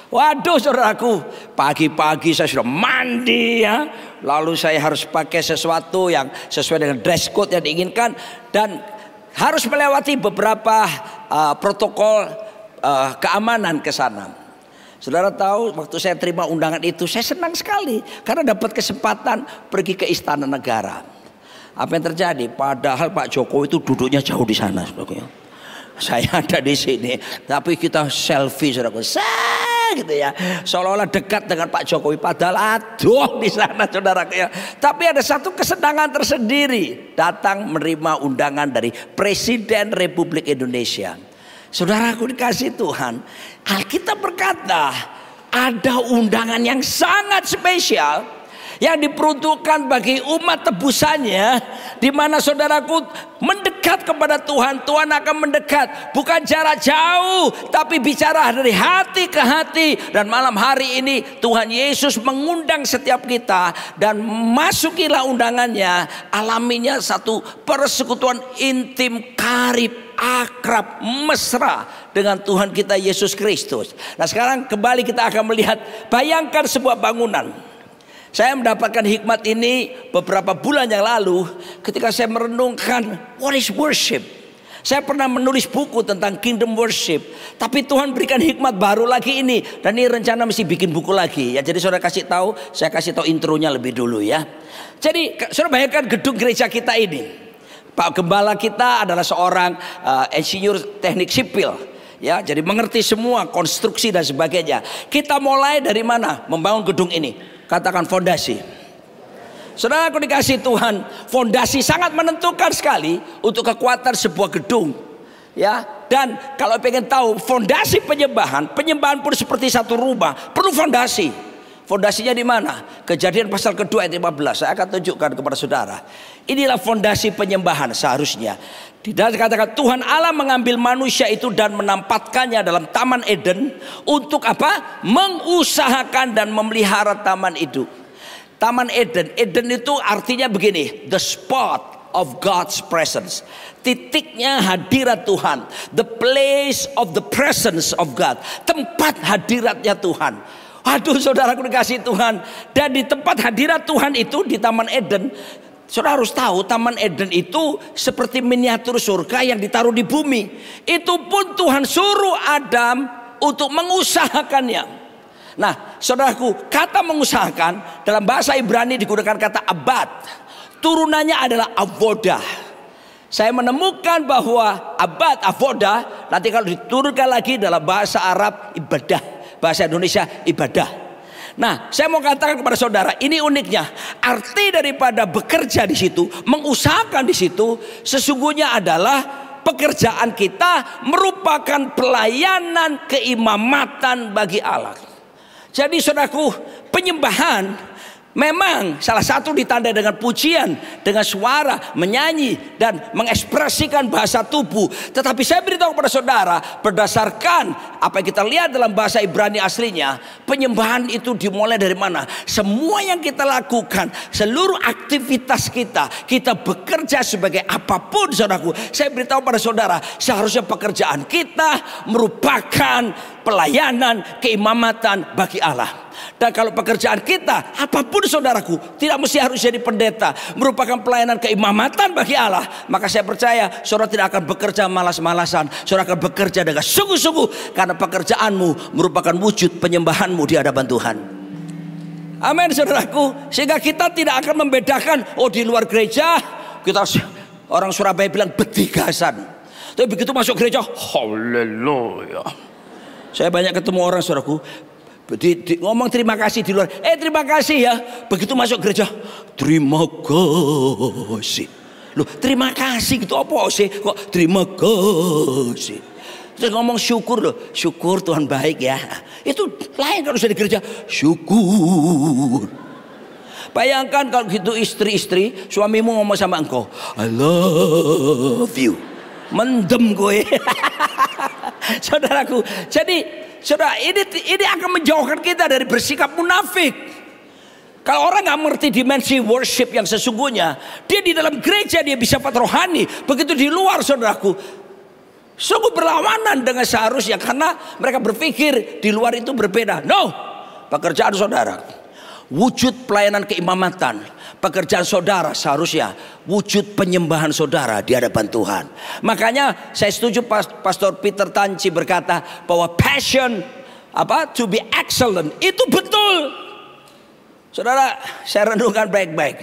Waduh saudaraku, pagi-pagi saya sudah mandi ya, lalu saya harus pakai sesuatu yang sesuai dengan dress code yang diinginkan, dan harus melewati beberapa protokol keamanan ke sana. Saudara tahu, waktu saya terima undangan itu saya senang sekali karena dapat kesempatan pergi ke Istana Negara. Apa yang terjadi? Padahal Pak Jokowi itu duduknya jauh di sana, saudara. Saya ada di sini, tapi kita selfie, saudara, gitu ya, seolah-olah dekat dengan Pak Jokowi, padahal aduh di sana, saudara ya. Tapi ada satu kesenangan tersendiri datang menerima undangan dari Presiden Republik Indonesia. Saudaraku dikasih Tuhan, Alkitab berkata ada undangan yang sangat spesial yang diperuntukkan bagi umat tebusannya, di mana saudaraku mendekat kepada Tuhan. Tuhan akan mendekat, bukan jarak jauh, tapi bicara dari hati ke hati. Dan malam hari ini Tuhan Yesus mengundang setiap kita, dan masukilah undangannya, alaminya satu persekutuan intim, karib, akrab, mesra dengan Tuhan kita Yesus Kristus. Nah, sekarang kembali kita akan melihat, bayangkan sebuah bangunan. Saya mendapatkan hikmat ini beberapa bulan yang lalu ketika saya merenungkan what is worship. Saya pernah menulis buku tentang kingdom worship, tapi Tuhan berikan hikmat baru lagi ini, dan ini rencana mesti bikin buku lagi ya. Jadi saudara kasih tahu, saya kasih tahu intronya lebih dulu ya. Jadi saudara bayangkan gedung gereja kita ini. Pak Gembala kita adalah seorang insinyur teknik sipil. Ya, jadi mengerti semua konstruksi dan sebagainya. Kita mulai dari mana membangun gedung ini? Katakan fondasi. Saudara aku dikasih Tuhan, fondasi sangat menentukan sekali untuk kekuatan sebuah gedung. Ya, Dan kalau pengen tahu fondasi penyembahan, penyembahan pun seperti satu rumah, perlu fondasi. Fondasinya di mana? Kejadian pasal kedua ayat 15. Saya akan tunjukkan kepada saudara. Inilah fondasi penyembahan seharusnya. Di dalam dikatakan Tuhan Allah mengambil manusia itu dan menempatkannya dalam Taman Eden untuk apa? Mengusahakan dan memelihara taman itu. Taman Eden, Eden itu artinya begini, the spot of God's presence. Titiknya hadirat Tuhan. The place of the presence of God. Tempat hadiratnya Tuhan. Waduh, saudaraku dikasih Tuhan. Dan di tempat hadirat Tuhan itu di Taman Eden, saudara harus tahu Taman Eden itu seperti miniatur surga yang ditaruh di bumi. Itu pun Tuhan suruh Adam untuk mengusahakannya. Nah, saudaraku, kata mengusahakan dalam bahasa Ibrani digunakan kata abad. Turunannya adalah avoda. Saya menemukan bahwa abad avoda nanti kalau diturunkan lagi dalam bahasa Arab ibadah, bahasa Indonesia ibadah. Nah, saya mau katakan kepada saudara, ini uniknya. Arti daripada bekerja di situ, mengusahakan di situ, sesungguhnya adalah pekerjaan kita merupakan pelayanan keimamatan bagi Allah. Jadi saudaraku, penyembahan memang salah satu ditandai dengan pujian, dengan suara, menyanyi dan mengekspresikan bahasa tubuh. Tetapi saya beritahu kepada saudara, berdasarkan apa yang kita lihat dalam bahasa Ibrani aslinya, penyembahan itu dimulai dari mana? Semua yang kita lakukan, seluruh aktivitas kita bekerja sebagai apapun, saudaraku. Saya beritahu pada saudara, seharusnya pekerjaan kita merupakan pelayanan keimamatan bagi Allah. Dan kalau pekerjaan kita apapun, saudaraku, tidak mesti harus jadi pendeta, merupakan pelayanan keimamatan bagi Allah, maka saya percaya saudara tidak akan bekerja malas-malasan. Saudara akan bekerja dengan sungguh-sungguh, karena pekerjaanmu merupakan wujud penyembahanmu di hadapan Tuhan. Amin, saudaraku. Sehingga kita tidak akan membedakan, oh di luar gereja kita, orang Surabaya bilang betigasan, tapi begitu masuk gereja, haleluya. Saya banyak ketemu orang, saudaraku, ngomong terima kasih di luar, terima kasih ya. Begitu masuk gereja, terima kasih. Loh, terima kasih gitu apa sih? Kok terima kasih? Terus ngomong syukur, loh, syukur Tuhan baik ya. Itu lain kalau sudah di gereja, syukur. Bayangkan kalau gitu istri-istri, suamimu ngomong sama engkau, I love you. Mendem gue. Saudaraku, jadi saudara, ini akan menjauhkan kita dari bersikap munafik. Kalau orang nggak mengerti dimensi worship yang sesungguhnya, dia di dalam gereja dia bisa rohani, begitu di luar, saudaraku, sungguh berlawanan dengan seharusnya, karena mereka berpikir di luar itu berbeda. No, pekerjaan saudara, wujud pelayanan keimamatan, pekerjaan saudara seharusnya wujud penyembahan saudara di hadapan Tuhan. Makanya saya setuju Pastor Peter Tanci berkata bahwa passion to be excellent itu betul. Saudara, saya renungkan baik-baik.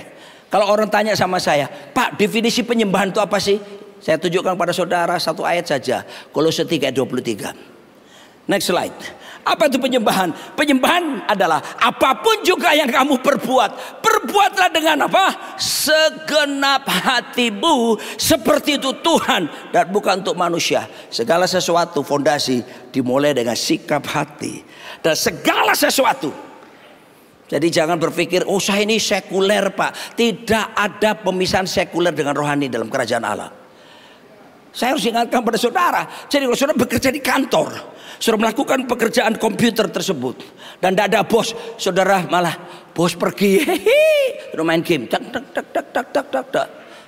Kalau orang tanya sama saya, Pak, definisi penyembahan itu apa sih? Saya tunjukkan pada saudara satu ayat saja, Kolose 3:23. Next slide. Apa itu penyembahan? Penyembahan adalah apapun juga yang kamu perbuat, perbuatlah dengan apa? Segenap hatimu, seperti itu Tuhan dan bukan untuk manusia. Segala sesuatu fondasi dimulai dengan sikap hati. Dan segala sesuatu, jadi jangan berpikir, oh saya ini sekuler Pak. Tidak ada pemisahan sekuler dengan rohani dalam kerajaan Allah. Saya harus ingatkan pada saudara, jadi kalau saudara bekerja di kantor, saudara melakukan pekerjaan komputer tersebut, dan tidak ada bos, saudara malah bos pergi, saudara main game, tak.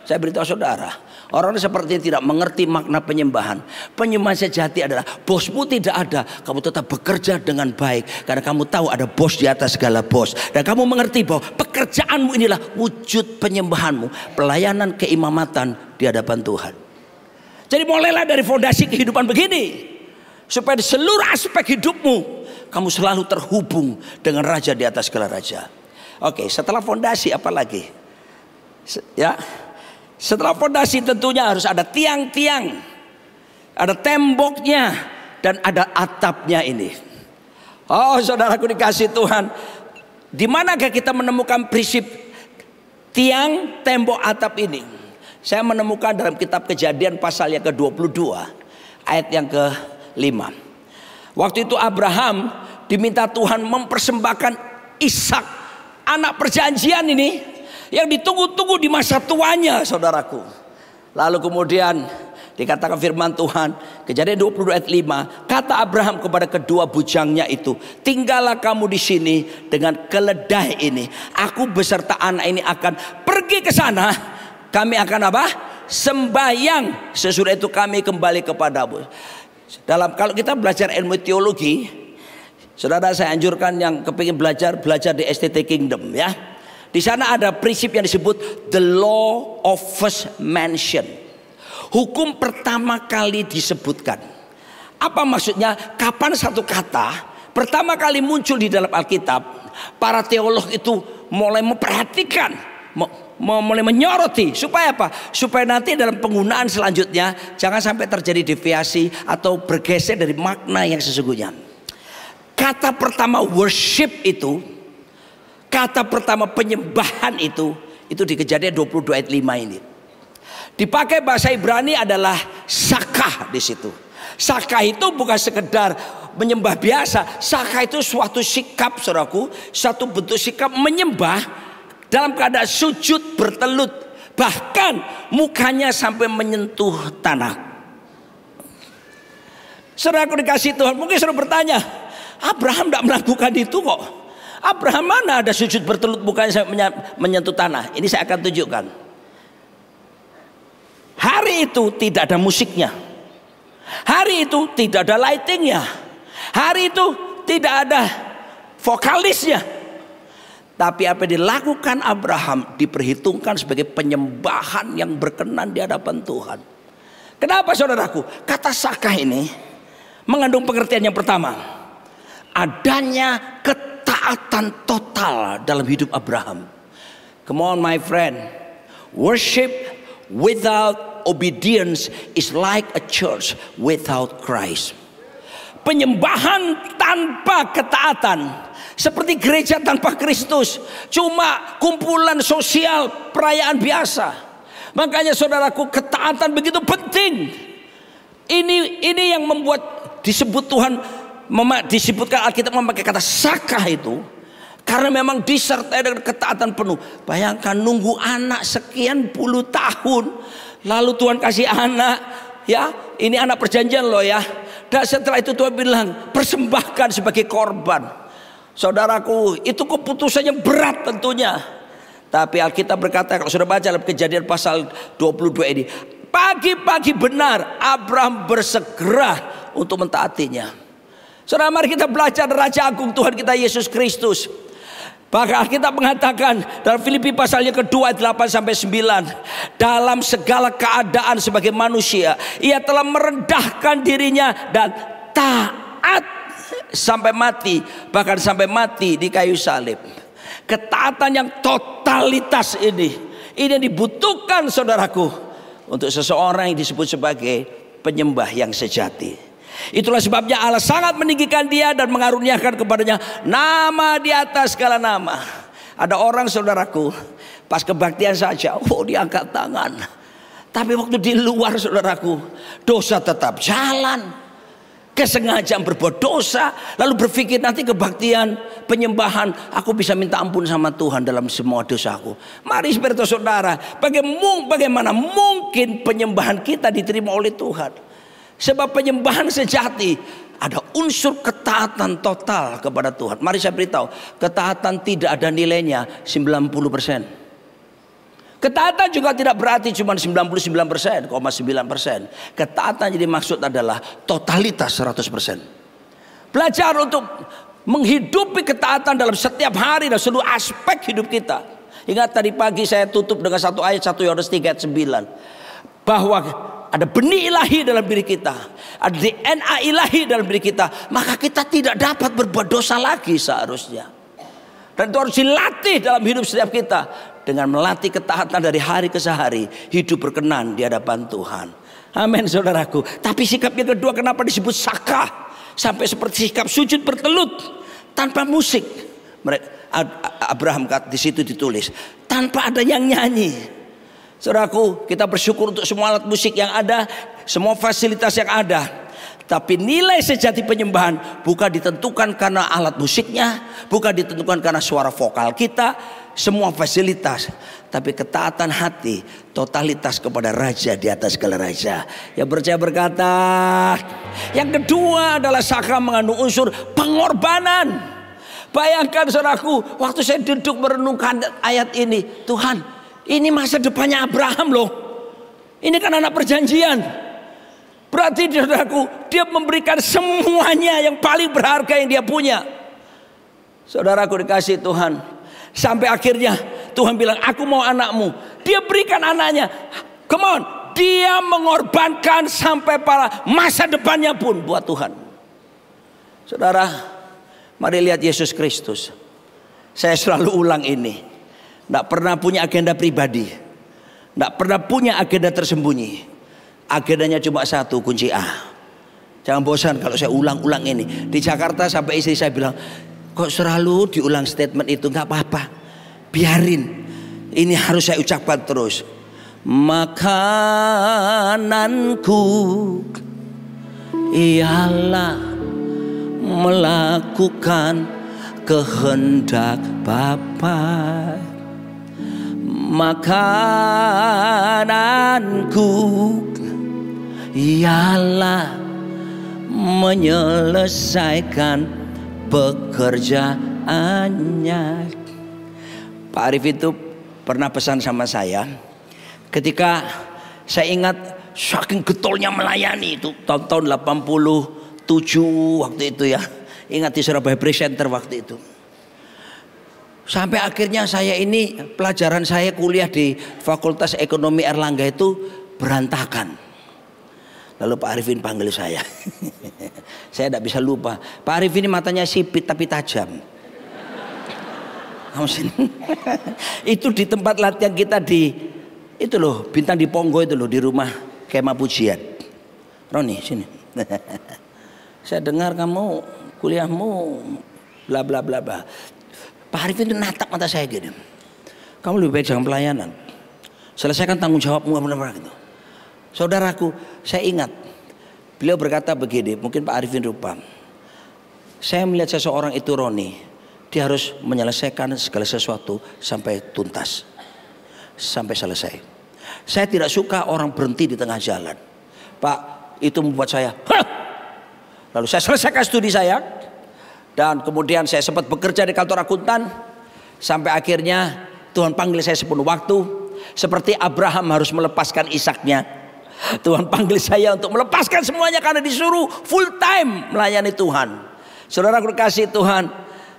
Saya beritahu saudara, orang seperti tidak mengerti makna penyembahan. Penyembahan sejati adalah bosmu tidak ada, kamu tetap bekerja dengan baik, karena kamu tahu ada bos di atas segala bos, dan kamu mengerti bahwa pekerjaanmu inilah wujud penyembahanmu, pelayanan keimamatan di hadapan Tuhan. Jadi mulailah dari fondasi kehidupan begini, supaya di seluruh aspek hidupmu kamu selalu terhubung dengan Raja di atas segala raja. Oke, setelah fondasi apa lagi? Ya, setelah fondasi tentunya harus ada tiang-tiang, ada temboknya, dan ada atapnya ini. Oh, saudaraku dikasih Tuhan, di manakah kita menemukan prinsip tiang, tembok, atap ini? Saya menemukan dalam kitab Kejadian pasal yang ke-22 ayat yang ke-5. Waktu itu Abraham diminta Tuhan mempersembahkan Ishak, anak perjanjian ini yang ditunggu-tunggu di masa tuanya, saudaraku. Lalu kemudian dikatakan firman Tuhan, Kejadian 22 ayat 5, kata Abraham kepada kedua bujangnya itu, tinggallah kamu di sini dengan keledai ini. Aku beserta anak ini akan pergi ke sana. Kami akan apa? Sembahyang. Sesudah itu kami kembali kepadamu. Kalau kita belajar ilmu teologi, saudara, saya anjurkan yang kepingin belajar di STT Kingdom ya. Di sana ada prinsip yang disebut the law of first mention. Hukum pertama kali disebutkan. Apa maksudnya? Kapan satu kata pertama kali muncul di dalam Alkitab, para teolog itu mulai memperhatikan, mulai menyoroti. Supaya apa? Supaya nanti dalam penggunaan selanjutnya jangan sampai terjadi deviasi atau bergeser dari makna yang sesungguhnya. Kata pertama worship itu, kata pertama penyembahan itu di Kejadian 22 ayat 5 ini. Dipakai bahasa Ibrani adalah sakah di situ. Sakah itu bukan sekedar menyembah biasa. Sakah itu suatu sikap, saudaraku, satu bentuk sikap menyembah dalam keadaan sujud bertelut, bahkan mukanya sampai menyentuh tanah. Saudaraku dikasih Tuhan, mungkin saudara bertanya, Abraham tidak melakukan itu kok. Abraham mana ada sujud bertelut mukanya sampai menyentuh tanah? Ini saya akan tunjukkan. Hari itu tidak ada musiknya. Hari itu tidak ada lightingnya. Hari itu tidak ada vokalisnya. Tapi apa yang dilakukan Abraham diperhitungkan sebagai penyembahan yang berkenan di hadapan Tuhan. Kenapa saudaraku? Kata sakah ini mengandung pengertian yang pertama. Adanya ketaatan total dalam hidup Abraham. Come on my friend. Worship without obedience is like a church without Christ. Penyembahan tanpa ketaatan seperti gereja tanpa Kristus, cuma kumpulan sosial perayaan biasa. Makanya saudaraku, ketaatan begitu penting. Ini yang membuat disebut Tuhan, disebutkan Alkitab memakai kata sakah itu, karena memang disertai dengan ketaatan penuh. Bayangkan nunggu anak sekian puluh tahun, lalu Tuhan kasih anak, ya ini anak perjanjian loh ya. Dan setelah itu Tuhan bilang persembahkan sebagai korban. Saudaraku, itu keputusannya berat tentunya. Tapi Alkitab berkata, kalau sudah baca dalam Kejadian pasal 22 ini, pagi-pagi benar Abraham bersegera untuk mentaatinya. Saudara, mari kita belajar Raja Agung Tuhan kita Yesus Kristus. Bahkan Alkitab mengatakan dalam Filipi pasalnya kedua ayat 8-9, dalam segala keadaan sebagai manusia ia telah merendahkan dirinya dan taat sampai mati, bahkan sampai mati di kayu salib. Ketaatan yang totalitas ini yang dibutuhkan saudaraku untuk seseorang yang disebut sebagai penyembah yang sejati. Itulah sebabnya Allah sangat meninggikan dia dan mengaruniakan kepadanya nama di atas segala nama. Ada orang saudaraku, pas kebaktian saja, dia angkat tangan. Tapi waktu di luar saudaraku, dosa tetap jalan. Kesengajaan berbuat dosa, lalu berpikir nanti kebaktian penyembahan aku bisa minta ampun sama Tuhan dalam semua dosaku. Mari seperti saudara, bagaimana mungkin penyembahan kita diterima oleh Tuhan? Sebab penyembahan sejati ada unsur ketaatan total kepada Tuhan. Mari saya beritahu, ketaatan tidak ada nilainya 90%. Ketaatan juga tidak berarti cuma 99,9%. Ketaatan jadi maksud adalah totalitas 100%. Belajar untuk menghidupi ketaatan dalam setiap hari dan seluruh aspek hidup kita. Ingat tadi pagi saya tutup dengan satu ayat 1 Yohanes 3 ayat 9. Bahwa ada benih ilahi dalam diri kita, ada DNA ilahi dalam diri kita, maka kita tidak dapat berbuat dosa lagi seharusnya. Dan itu harus dilatih dalam hidup setiap kita dengan melatih ketaatan dari hari ke hari, hidup berkenan di hadapan Tuhan. Amin saudaraku. Tapi sikap yang kedua kenapa disebut sakah? Sampai seperti sikap sujud bertelut tanpa musik. Abraham di situ ditulis tanpa ada yang nyanyi. Saudaraku, kita bersyukur untuk semua alat musik yang ada, semua fasilitas yang ada. Tapi nilai sejati penyembahan bukan ditentukan karena alat musiknya, bukan ditentukan karena suara vokal kita, semua fasilitas, tapi ketaatan hati, totalitas kepada Raja di atas segala raja. Yang percaya berkata. Yang kedua adalah sakral mengandung unsur pengorbanan. Bayangkan saudaraku, waktu saya duduk merenungkan ayat ini, Tuhan, ini masa depannya Abraham loh. Ini kan anak perjanjian. Berarti saudaraku, dia memberikan semuanya yang paling berharga yang dia punya. Saudaraku dikasih Tuhan. Sampai akhirnya Tuhan bilang, aku mau anakmu. Dia berikan anaknya. Come on. Dia mengorbankan sampai pada masa depannya pun buat Tuhan. Saudara, mari lihat Yesus Kristus. Saya selalu ulang ini. Tidak pernah punya agenda pribadi. Tidak pernah punya agenda tersembunyi. Agendanya cuma satu, kunci A. Jangan bosan kalau saya ulang-ulang ini. Di Jakarta sampai istri saya bilang, kok selalu diulang statement itu? Gak apa-apa, biarin. Ini harus saya ucapkan terus. Makananku ialah melakukan kehendak Bapa. Makananku ialah menyelesaikan pekerjaannya. Pak Arif itu pernah pesan sama saya, ketika saya ingat saking getolnya melayani itu tahun 87 waktu itu ya. Ingat di Surabaya Presenter waktu itu. Sampai akhirnya saya ini pelajaran saya kuliah di Fakultas Ekonomi Erlangga itu berantakan. Lalu Pak Arifin panggil saya. Saya tidak bisa lupa. Pak Arif ini matanya sipit tapi tajam. Itu di tempat latihan kita di itu loh, Bintang di Ponggo itu loh, di rumah Kemah Pujian. Roni sini. Saya dengar kamu kuliahmu bla bla bla bla. Pak Arif itu natap mata saya gini. Kamu lebih baik jangan pelayanan. Selesaikan tanggung jawabmu benar-benar gitu. Saudaraku, saya ingat beliau berkata begini, mungkin Pak Arifin lupa. Saya melihat seseorang itu Roni, dia harus menyelesaikan segala sesuatu sampai tuntas, sampai selesai. Saya tidak suka orang berhenti di tengah jalan. Pak, itu membuat saya, hah! Lalu saya selesaikan studi saya, dan kemudian saya sempat bekerja di kantor akuntan, sampai akhirnya Tuhan panggil saya sepenuh waktu, seperti Abraham harus melepaskan Ishaknya. Tuhan panggil saya untuk melepaskan semuanya karena disuruh full time melayani Tuhan. Saudara kekasih Tuhan,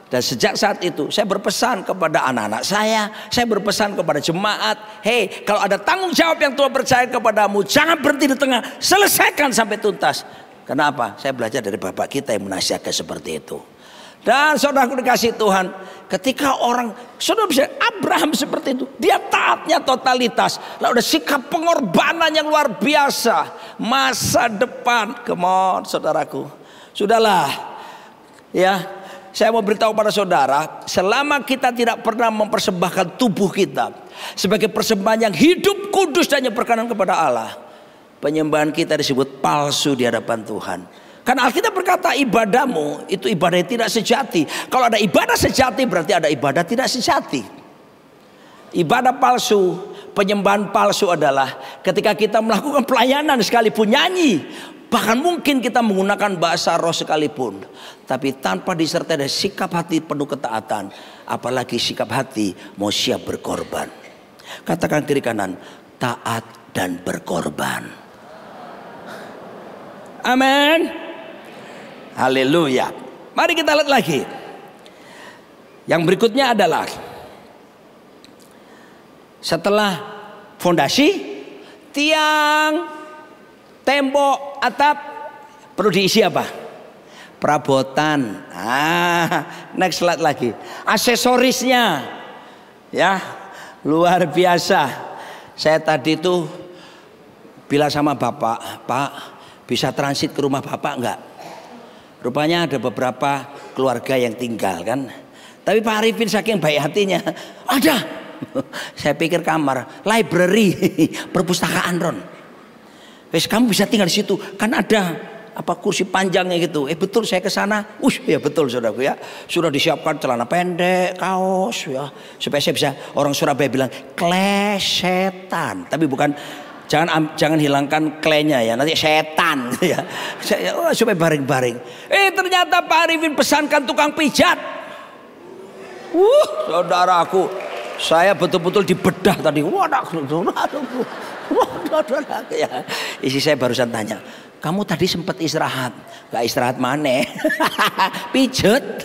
dan sejak saat itu saya berpesan kepada anak-anak saya berpesan kepada jemaat, hey, kalau ada tanggung jawab yang Tuhan percaya kepadamu, jangan berhenti di tengah, selesaikan sampai tuntas. Kenapa? Saya belajar dari Bapak kita yang menasihatkan seperti itu. Dan saudaraku dikasih Tuhan, ketika orang, saudara bisa Abraham seperti itu, dia taatnya totalitas, lalu ada sikap pengorbanan yang luar biasa, masa depan, come on saudaraku. Sudahlah, ya, saya mau beritahu pada saudara, selama kita tidak pernah mempersembahkan tubuh kita sebagai persembahan yang hidup, kudus dan yang berkenan kepada Allah, penyembahan kita disebut palsu di hadapan Tuhan. Karena Alkitab berkata ibadahmu itu ibadah yang tidak sejati. Kalau ada ibadah sejati berarti ada ibadah tidak sejati. Ibadah palsu, penyembahan palsu adalah ketika kita melakukan pelayanan sekalipun nyanyi, bahkan mungkin kita menggunakan bahasa roh sekalipun, tapi tanpa disertai dari sikap hati penuh ketaatan, apalagi sikap hati mau siap berkorban. Katakan kiri kanan, taat dan berkorban. Amin. Haleluya. Mari kita lihat lagi. Yang berikutnya adalah setelah fondasi, tiang, tembok, atap, perlu diisi apa? Perabotan. Next slide lagi. Aksesorisnya, ya, luar biasa. Saya tadi tuh bilang sama Bapak, Pak, bisa transit ke rumah Bapak enggak? Rupanya ada beberapa keluarga yang tinggal kan. Tapi Pak Arifin saking baik hatinya, ada, Saya pikir kamar, library, perpustakaan Ron. Wes kamu bisa tinggal di situ, kan ada apa kursi panjangnya gitu. Betul saya ke sana. Ya betul saudaraku ya. Sudah disiapkan celana pendek, kaos ya. Supaya saya bisa, orang Surabaya bilang klesetan. Tapi bukan, jangan hilangkan klenya ya, nanti setan ya. Supaya baring-baring. Ternyata Pak Arifin pesankan tukang pijat. Saudaraku, saya betul-betul dibedah tadi. Ya. Isi saya barusan tanya, kamu tadi sempat istirahat? Gak istirahat mana? Pijet.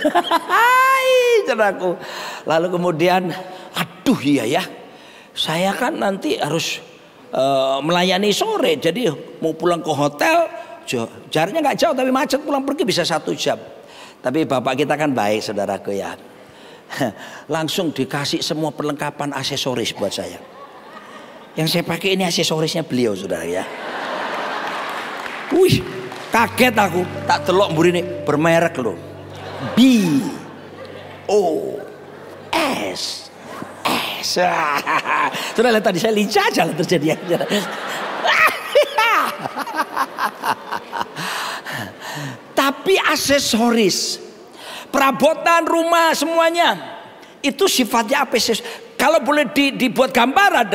Saudaraku. Lalu kemudian, aduh iya ya, saya kan nanti harus melayani sore, jadi mau pulang ke hotel, jaraknya nggak jauh tapi macet, pulang pergi bisa 1 jam. Tapi bapak kita kan baik saudaraku ya. Langsung dikasih semua perlengkapan aksesoris buat saya. Yang saya pakai ini aksesorisnya beliau saudara ya. Wih, kaget aku, tak telok mburine bermerek loh. BOS. Sudah lihat tadi saya lincah aja terjadi. Tapi aksesoris, perabotan rumah semuanya itu sifatnya apa? Kalau boleh dibuat gambaran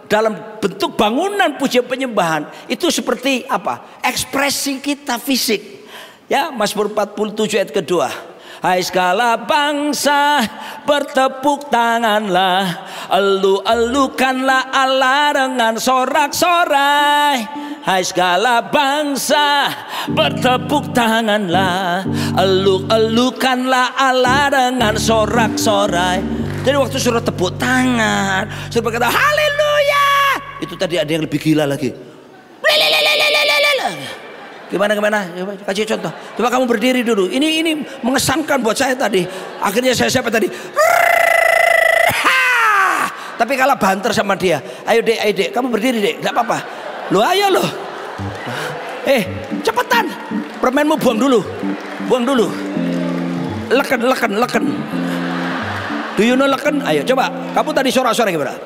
dalam bentuk bangunan pujian penyembahan itu seperti apa? Ekspresi kita fisik. Ya, Mazmur 47 ayat kedua. Hai segala bangsa bertepuk tanganlah, elu-elukanlah Allah dengan sorak-sorai. Hai segala bangsa bertepuk tanganlah, elu-elukanlah Allah dengan sorak-sorai. Jadi waktu suruh tepuk tangan, suruh berkata haleluya, itu tadi ada yang lebih gila lagi. Gimana? Kasih contoh. Coba kamu berdiri dulu. Ini mengesankan buat saya tadi. Akhirnya saya siapa tadi? Tapi kalah banter sama dia. Ayo dek, kamu berdiri dek, nggak apa-apa. Lo ayo lo. Cepetan. Permenmu buang dulu. Leken. Do you know leken? Ayo coba. Kamu tadi sorak-sorak gimana?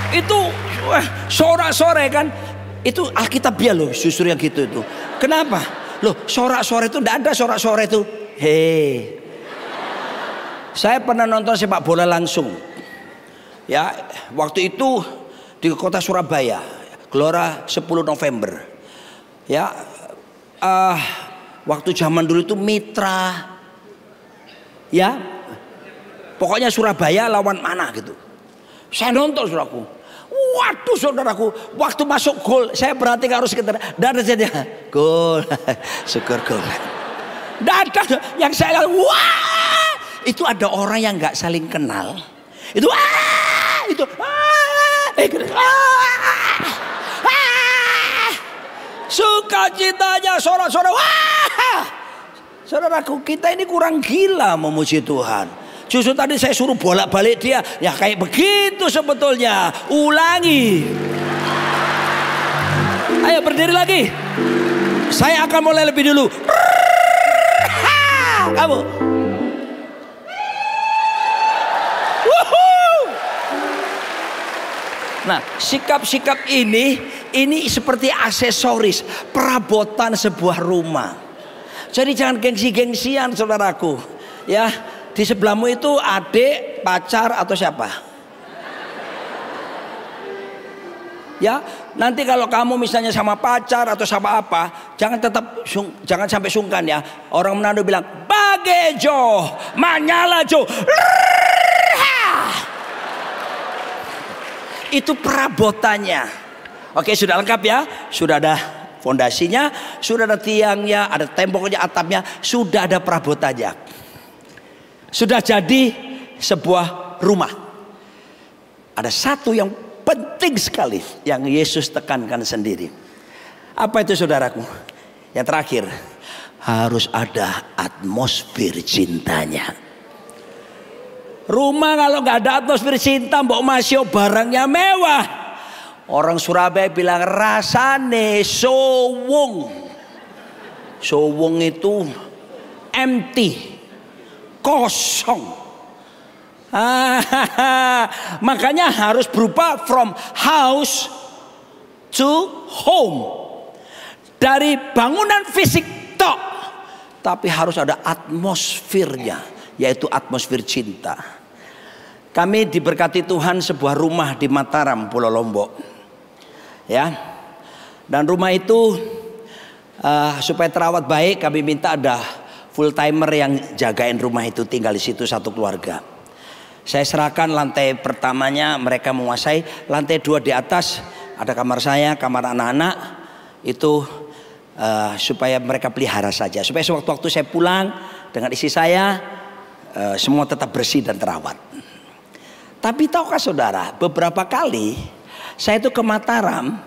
Itu sorak-sorai kan, itu Alkitabiah loh justru yang gitu itu. Kenapa? Loh sorak-sorai itu tidak ada sorak-sorai itu. Saya pernah nonton sepak bola langsung. Ya, waktu itu di kota Surabaya, Gelora 10 November. Ya, waktu zaman dulu itu Mitra. Ya, pokoknya Surabaya lawan mana gitu. Saya nonton saudaraku. Waduh saudaraku, waktu masuk gol saya perhatikan harus sekitar dan saja gol, syukur gol. Ada yang saya lihat, wah itu ada orang yang nggak saling kenal. Itu sukacitanya sorak-sorak. Wah, saudaraku kita ini kurang gila memuji Tuhan. Justru tadi saya suruh bolak-balik dia, ya kayak begitu sebetulnya. Ulangi. Ayo berdiri lagi. Saya akan mulai lebih dulu. Kamu. Nah, sikap-sikap ini seperti aksesoris, perabotan sebuah rumah. Jadi jangan gengsi-gengsian saudaraku. Ya. Di sebelahmu itu adik, pacar atau siapa? Ya, nanti kalau kamu misalnya sama pacar atau sama apa, jangan sampai sungkan ya. Orang Manado bilang, "Bagejo, manyala jo." Itu perabotannya. Oke, sudah lengkap ya? Sudah ada fondasinya, sudah ada tiangnya, ada temboknya, atapnya, sudah ada perabotannya. Sudah jadi sebuah rumah. Ada satu yang penting sekali yang Yesus tekankan sendiri. Apa itu saudaraku? Yang terakhir, harus ada atmosfer cintanya. Rumah kalau nggak ada atmosfer cinta, mbok masih barangnya mewah. Orang Surabaya bilang rasane sowong. Sowong itu empty, kosong. Makanya harus berubah from house to home. Dari bangunan fisik tok, tapi harus ada atmosfernya, yaitu atmosfer cinta. Kami diberkati Tuhan sebuah rumah di Mataram, Pulau Lombok. Ya. Dan rumah itu supaya terawat baik, kami minta ada full timer yang jagain rumah itu, tinggal di situ satu keluarga. Saya serahkan lantai pertamanya, mereka menguasai. Lantai 2 di atas ada kamar saya, kamar anak-anak. Itu supaya mereka pelihara saja, supaya sewaktu-waktu saya pulang dengan istri saya, semua tetap bersih dan terawat. Tapi tahukah saudara, beberapa kali saya itu ke Mataram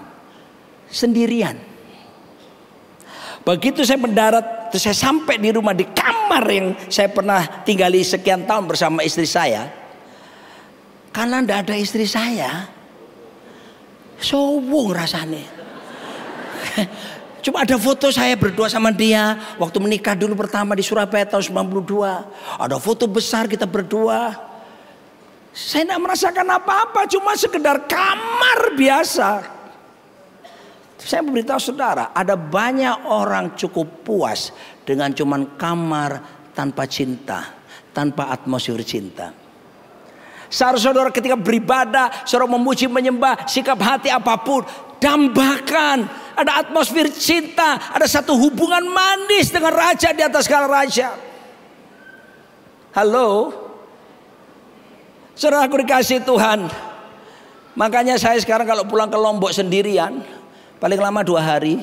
sendirian. Begitu saya mendarat, terus saya sampai di rumah, di kamar yang saya pernah tinggali sekian tahun bersama istri saya. Karena tidak ada istri saya, sowong rasanya. Cuma ada foto saya berdua sama dia waktu menikah dulu pertama di Surabaya tahun 92. Ada foto besar kita berdua. Saya tidak merasakan apa-apa, cuma sekedar kamar biasa. Saya memberitahu saudara, ada banyak orang cukup puas dengan cuman kamar tanpa cinta, tanpa atmosfer cinta. Seharusnya saudara ketika beribadah, saudara memuji menyembah, sikap hati apapun, dambakan ada atmosfer cinta, ada satu hubungan manis dengan raja di atas segala raja. Halo, saudara aku dikasih Tuhan. Makanya saya sekarang kalau pulang ke Lombok sendirian, paling lama 2 hari.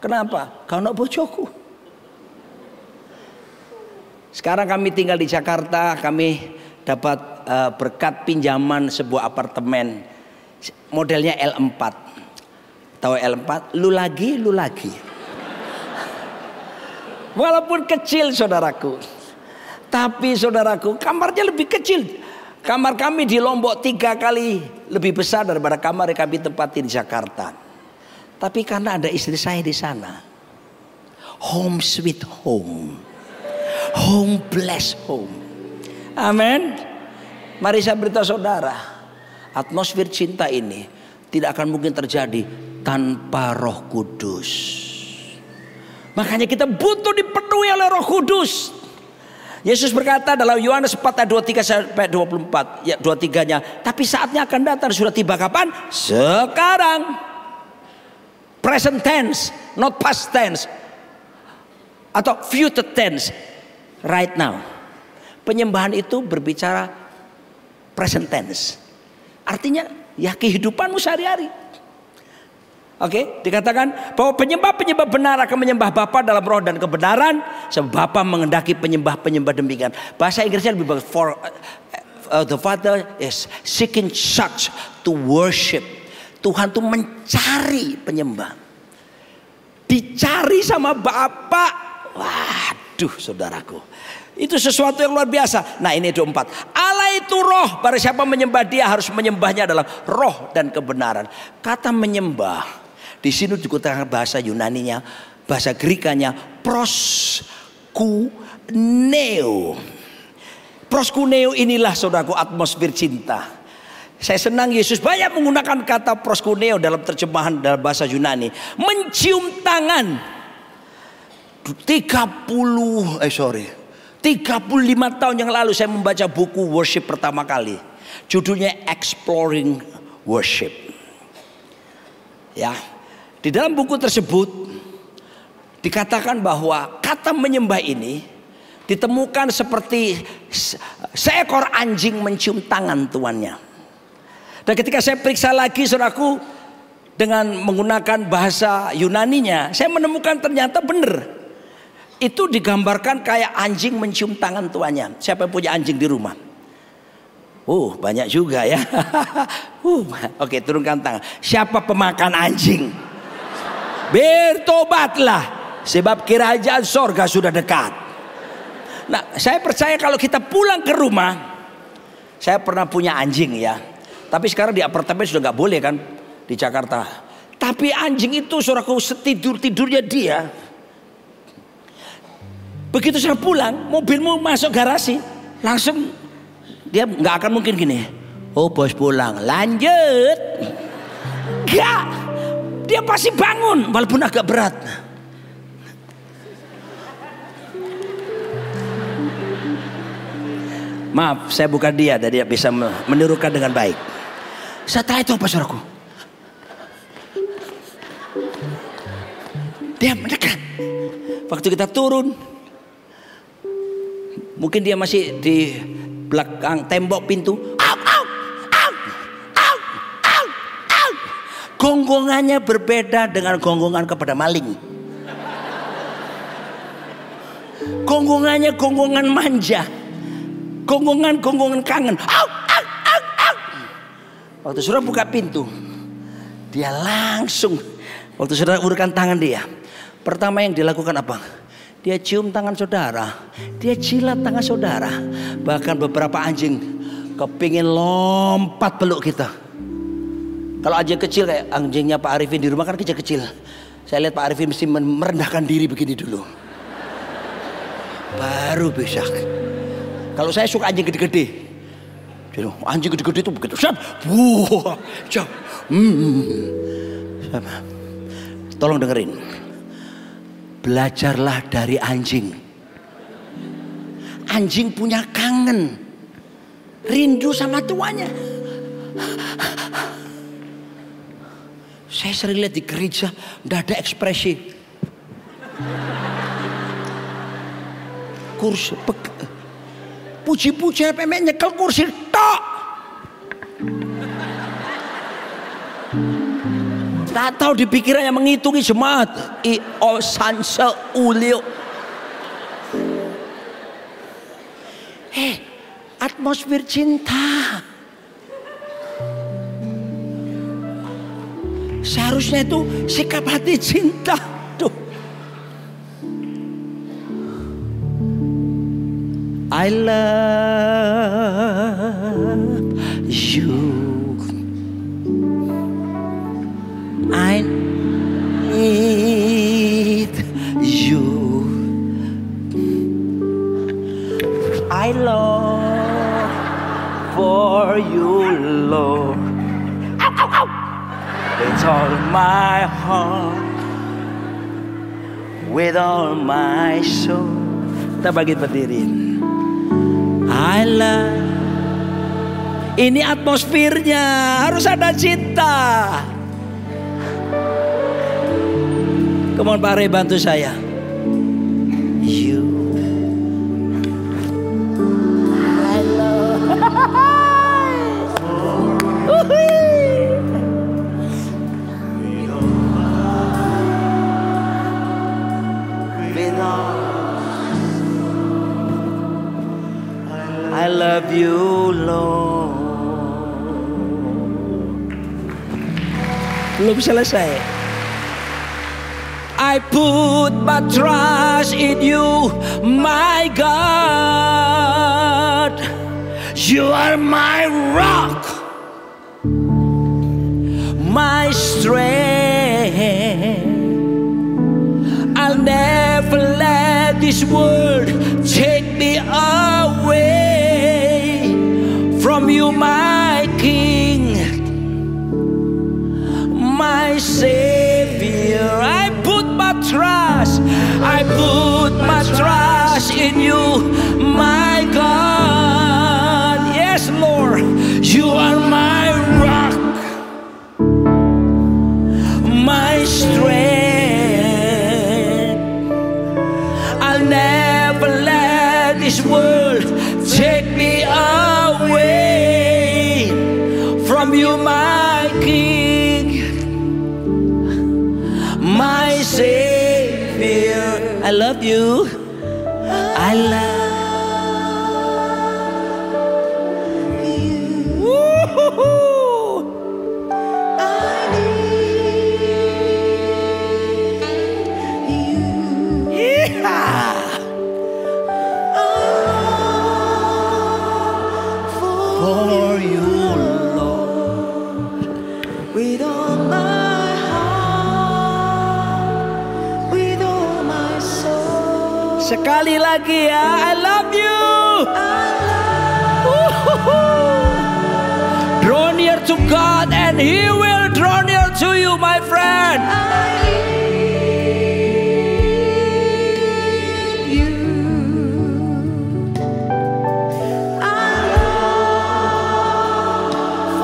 Kenapa? Karena bojoku. Sekarang kami tinggal di Jakarta, kami dapat berkat pinjaman sebuah apartemen modelnya L4. Tahu L4? Lu lagi. Walaupun kecil saudaraku, tapi saudaraku kamarnya lebih kecil. Kamar kami di Lombok 3 kali lebih besar daripada kamar yang kami tempati di Jakarta. Tapi karena ada istri saya di sana, home sweet home, home blessed home. Amin. Mari saya beritahu saudara, atmosfer cinta ini tidak akan mungkin terjadi tanpa Roh Kudus. Makanya kita butuh dipenuhi oleh Roh Kudus. Yesus berkata dalam Yohanes 4 ayat 23 sampai 24, ya 23-nya, tapi saatnya akan datang, sudah tiba kapan? Sekarang. Present tense, not past tense. Atau future tense, right now. Penyembahan itu berbicara present tense. Artinya ya kehidupanmu sehari-hari. Oke, dikatakan bahwa penyembah-penyembah benar akan menyembah Bapa dalam roh dan kebenaran, sebab Bapa mengendaki penyembah-penyembah demikian. Bahasa Inggrisnya lebih bagus, for the Father is seeking such to worship. Tuhan tuh mencari penyembah. Dicari sama Bapa. Waduh, saudaraku. Itu sesuatu yang luar biasa. Nah, ini 24. Allah itu roh, barang siapa menyembah Dia harus menyembahnya dalam roh dan kebenaran. Kata menyembah di sini dikatakan bahasa Yunaninya, bahasa Grekanya proskuneo. Proskuneo inilah saudaraku atmosfer cinta. Saya senang Yesus banyak menggunakan kata proskuneo dalam terjemahan dalam bahasa Yunani. Mencium tangan. 35 tahun yang lalu saya membaca buku worship pertama kali. Judulnya Exploring Worship. Ya, di dalam buku tersebut dikatakan bahwa kata menyembah ini ditemukan seperti seekor anjing mencium tangan tuannya. Dan ketika saya periksa lagi saudaraku dengan menggunakan bahasa Yunaninya, saya menemukan ternyata benar. Itu digambarkan kayak anjing mencium tangan tuannya. Siapa yang punya anjing di rumah? Banyak juga ya. Oke, turunkan tangan. Siapa pemakan anjing? Bertobatlah, sebab kerajaan sorga sudah dekat. Nah, saya percaya kalau kita pulang ke rumah, saya pernah punya anjing ya. Tapi sekarang di apartemen sudah nggak boleh kan di Jakarta. Tapi anjing itu saudaraku setidur-tidurnya dia Begitu saya pulang, mobilmu masuk garasi, langsung dia nggak akan mungkin gini. Oh bos pulang, lanjut. Gak, dia pasti bangun walaupun agak berat. Maaf, saya bukan dia dan dia bisa menirukan dengan baik. Setelah itu apa saudaraku? Dia mendekat. Waktu kita turun, mungkin dia masih di belakang tembok pintu. Gonggongannya berbeda dengan gonggongan kepada maling. Gonggongannya gonggongan manja. Gonggongan kangen. Waktu saudara buka pintu, dia langsung, waktu saudara urutkan tangan dia, pertama yang dilakukan apa? Dia cium tangan saudara, dia jilat tangan saudara. Bahkan beberapa anjing kepingin lompat peluk kita. Kalau anjing kecil kayak anjingnya Pak Arifin di rumah kan kecil-kecil. Saya lihat Pak Arifin mesti merendahkan diri begini dulu, baru bisa. Kalau saya suka anjing gede-gede. Anjing gede-gede itu begitu. Wah, tolong dengerin. Belajarlah dari anjing. Anjing punya kangen, rindu sama tuannya. Saya sering lihat di gereja, nggak ada ekspresi. Kursi, puji-puji PMN nyekel kursi tok. Tak tahu di pikirannya menghitungi jemaat. I-o sanse ulio. Atmosfer cinta. Seharusnya itu sikap hati cinta. Tuh. I love you. I need you. I long for you, Lord. Ow, ow, ow. With all my heart, with all my soul. Kita bagi berdiri. I love. Ini atmosfernya, harus ada cinta. Come on Pak Re, bantu saya. You. I love. I love you, Lord. Belum selesai. I put my trust in you, my God. You are my rock, my strength. I'll never let this world take me away from you, my King, my Savior. I put my trust in you, my God. Yes, Lord, you are my rock, my strength. I'll never let this world take me away from you, my King, my Savior. I love you. I love you. Woo-hoo-hoo. I need you. Yeah. For you, Lord, with all my heart, with all my soul. Sekali lagi ya, I love you. Draw near to God and He will draw near to you, my friend.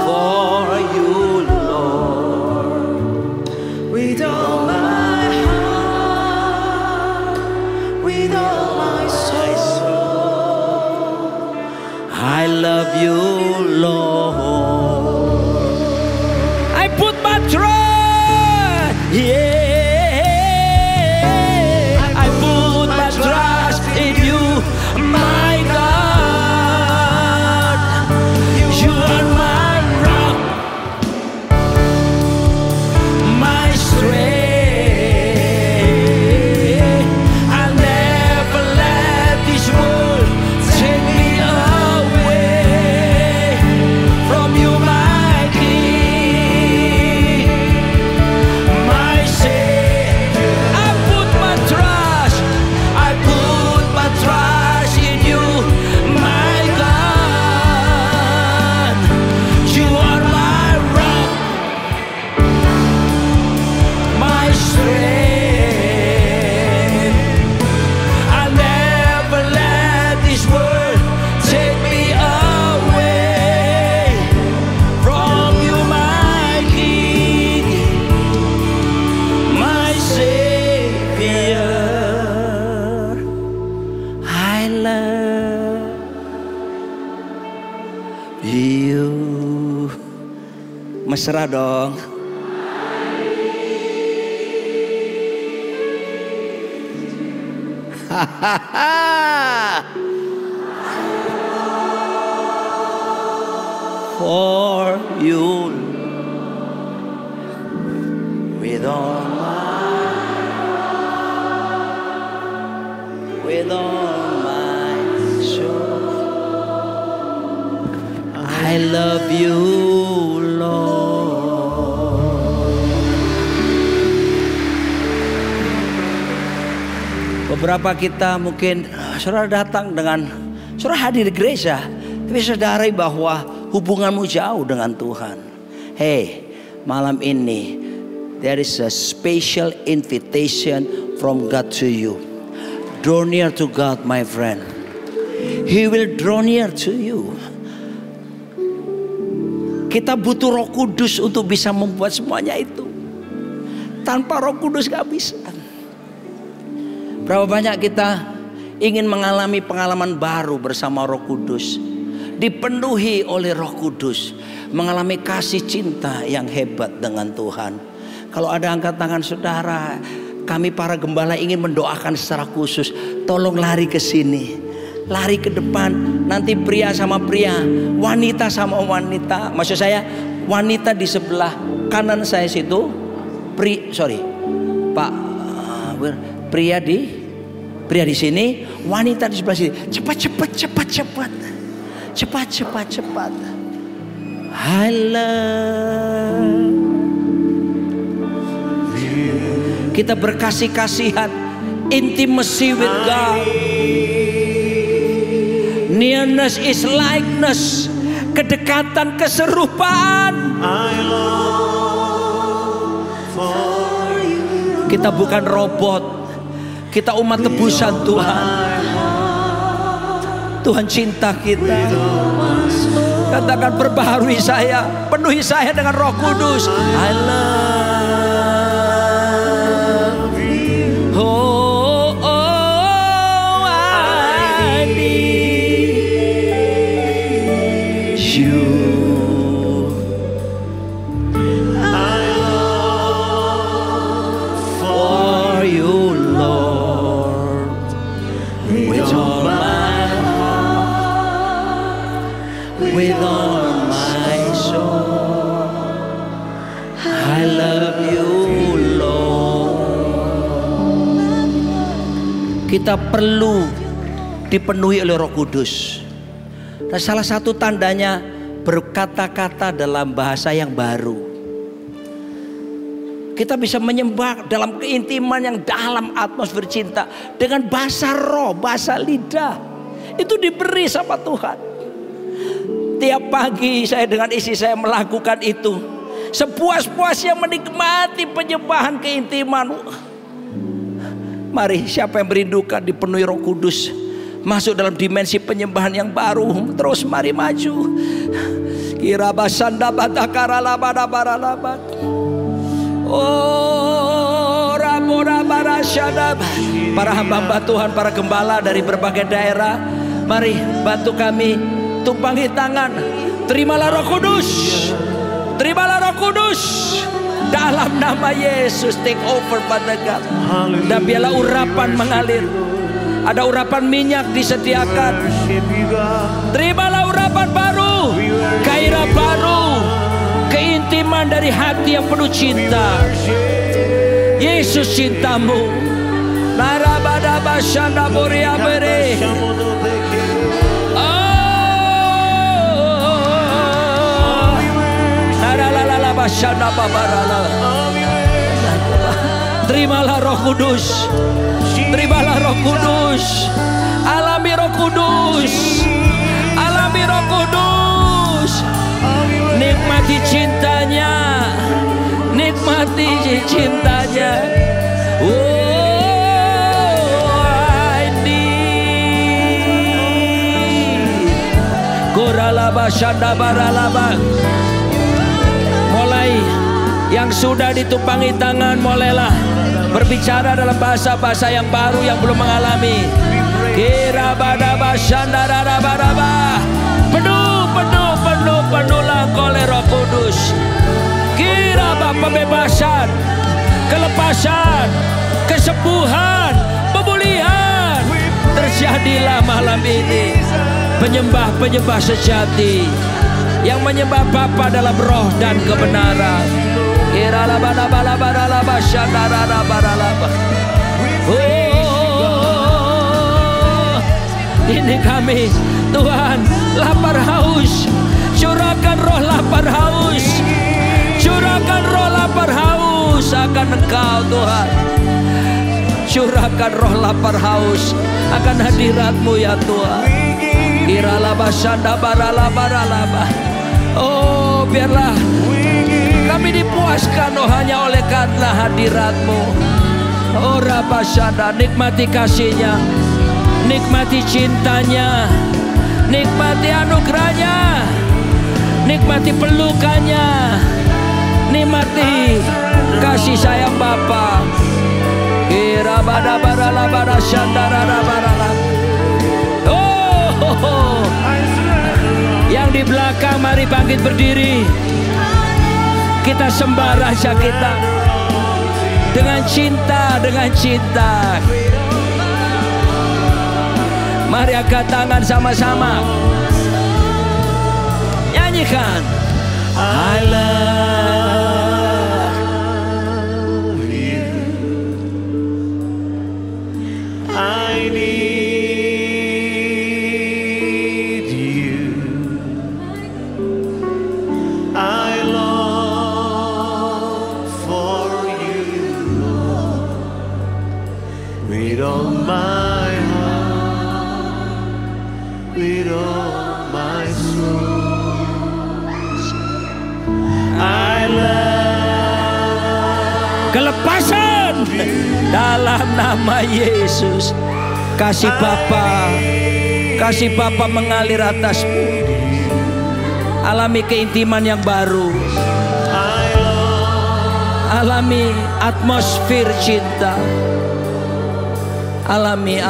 For you, Lord, With all my heart, with all my soul, I love you, Lord. I put my trust, yeah. I put my trust in you, my God. You are my rock, my strength. I'll never let this world take me away from you, my King, my Savior. I put my trust in you, my God. You are my rock, my strength. I'll never let this world take me away from you, my King, my Savior. I love you. Mesra dong. For you, with all my soul, I love you, Lord. Beberapa kita mungkin saudara datang dengan saudara hadir di gereja, tapi sadari bahwa hubunganmu jauh dengan Tuhan. Hey, malam ini there is a special invitation from God to you. Draw near to God, my friend. He will draw near to you. Kita butuh Roh Kudus untuk bisa membuat semuanya itu. Tanpa Roh Kudus gak bisa. Berapa banyak kita ingin mengalami pengalaman baru bersama Roh Kudus, dipenuhi oleh Roh Kudus, mengalami kasih cinta yang hebat dengan Tuhan. Kalau ada angkat tangan saudara, kami para gembala ingin mendoakan secara khusus. Tolong lari ke sini, lari ke depan. Nanti pria sama pria, wanita sama wanita. Maksud saya wanita di sebelah kanan saya situ, Pak pria di sini, wanita di sebelah sini. Cepat. I love you. Kita berkasih-kasihan, intimacy with God. Nearness is likeness, kedekatan, keserupaan. Kita bukan robot, kita umat tebusan Tuhan. Tuhan cinta kita. Katakan, perbaharui saya, penuhi saya dengan Roh Kudus. I love you. Oh, I need you. I long for you, Lord, with all my heart, with all my soul. I love you, Lord. Kita perlu dipenuhi oleh Roh Kudus. Dan salah satu tandanya berkata-kata dalam bahasa yang baru. Kita bisa menyembah dalam keintiman yang dalam atmosfer cinta. Dengan bahasa roh, bahasa lidah. Itu diberi sama Tuhan. Tiap pagi saya dengan istri saya melakukan itu. Sepuas-puasnya menikmati penyembahan keintiman. Mari siapa yang merindukan dipenuhi Roh Kudus, masuk dalam dimensi penyembahan yang baru. Terus mari maju. Kirabasanda batakara labada baralabat. Oh, Ramona Barasyadab. Para hamba-hamba Tuhan, para gembala dari berbagai daerah, mari bantu kami, tumpangi tangan. Terimalah Roh Kudus. Terimalah Roh Kudus. Dalam nama Yesus, take over Father God. Dan biarlah urapan mengalir. Ada urapan minyak disediakan. Terimalah urapan baru, gairah baru, keintiman dari hati yang penuh cinta. Yesus cintamu. Narabada basyanda boria bere. Naralala basyanda babarala. Terimalah Roh Kudus. Terimalah Roh Kudus. Alami Roh Kudus. Alami Roh Kudus. Nikmati cintanya. Nikmati cintanya. Oh, I need. Goralaba syanda baralaba. Mulai yang sudah ditumpangi tangan, mulailah berbicara dalam bahasa-bahasa yang baru yang belum mengalami. Kirabadaba syandarabadaba. Penuhlah oleh Roh Kudus. Kiraba pembebasan, kelepasan, kesembuhan, pemulihan terjadilah malam ini. Penyembah-penyembah sejati yang menyembah Bapa dalam roh dan kebenaran. Oh, ini kami Tuhan, lapar haus. Curahkan roh lapar haus. Curahkan roh lapar haus akan Engkau Tuhan. Curahkan roh lapar haus akan hadirat-Mu ya Tuhan. Kiralaba syanda baralaba. Oh, biarlah kami dipuaskan oh hanya oleh karena hadirat-Mu. Oh Rabasyanda, nikmati kasih-Nya, nikmati cintanya, nikmati anugerahnya, nikmati pelukannya, nikmati kasih sayang Bapa. Kirabada baralabada syandara barala. Oh, yang di belakang mari bangkit berdiri. Kita sembah Raja kita dengan cinta, dengan cinta. Mari angkat tangan sama-sama. Nyanyikan. I love you. I need you. I long for you, Lord, with all my heart, with all my soul. I love kelepasan dalam nama Yesus. Kasih Bapa, kasih Bapa mengalir atasmu. Alami keintiman yang baru. Alami atmosfer cinta. Alami.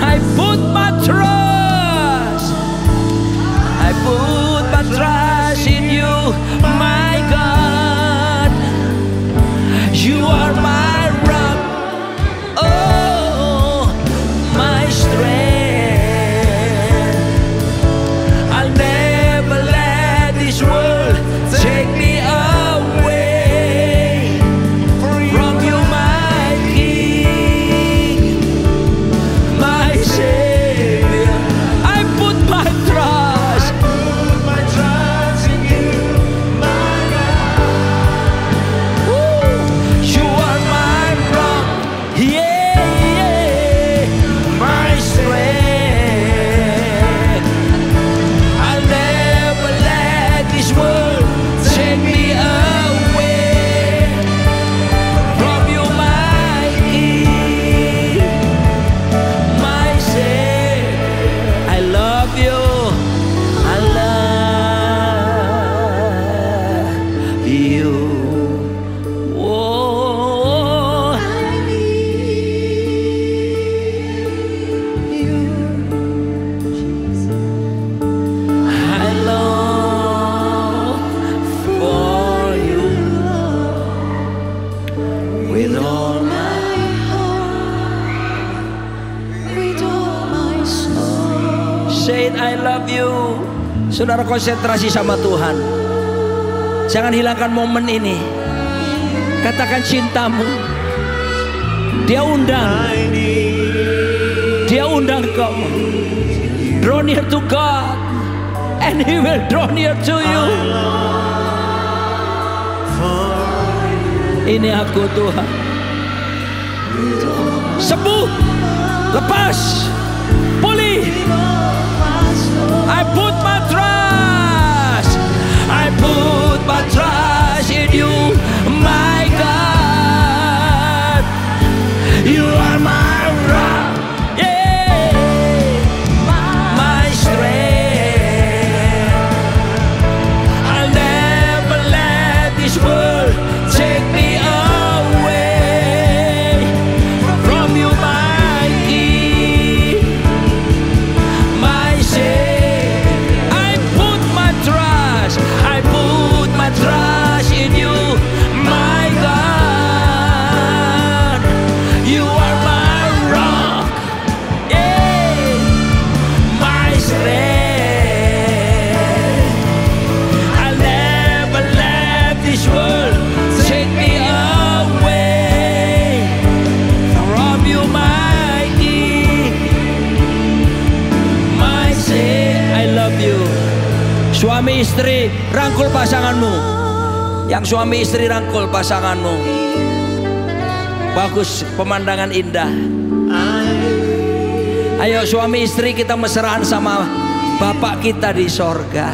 I put my trust. I put my trust in you, my God. You are my rock. Oh, my strength. I'll never let this world take me away from your Say it, I love you. Saudara konsentrasi sama Tuhan. Jangan hilangkan momen ini. Katakan cintamu. Dia undang. Dia undang kau. Draw near to God, and He will draw near to you. Ini aku Tuhan. Sembuh, lepas, pulih. I put my trust. I put my trust in you, my God. You are my rock, yeah, my strength. I'll never let this world take me away from you, my King, my Savior. I put my trust in you, my God. You are my rock, yeah, my strength. I'll never let this world take me away from you, my King, my Savior. I love you. Suami istri rangkul pasanganmu. Yang suami istri rangkul pasanganmu. Bagus, pemandangan indah. Ayo suami istri kita mesraan sama Bapak kita di sorga.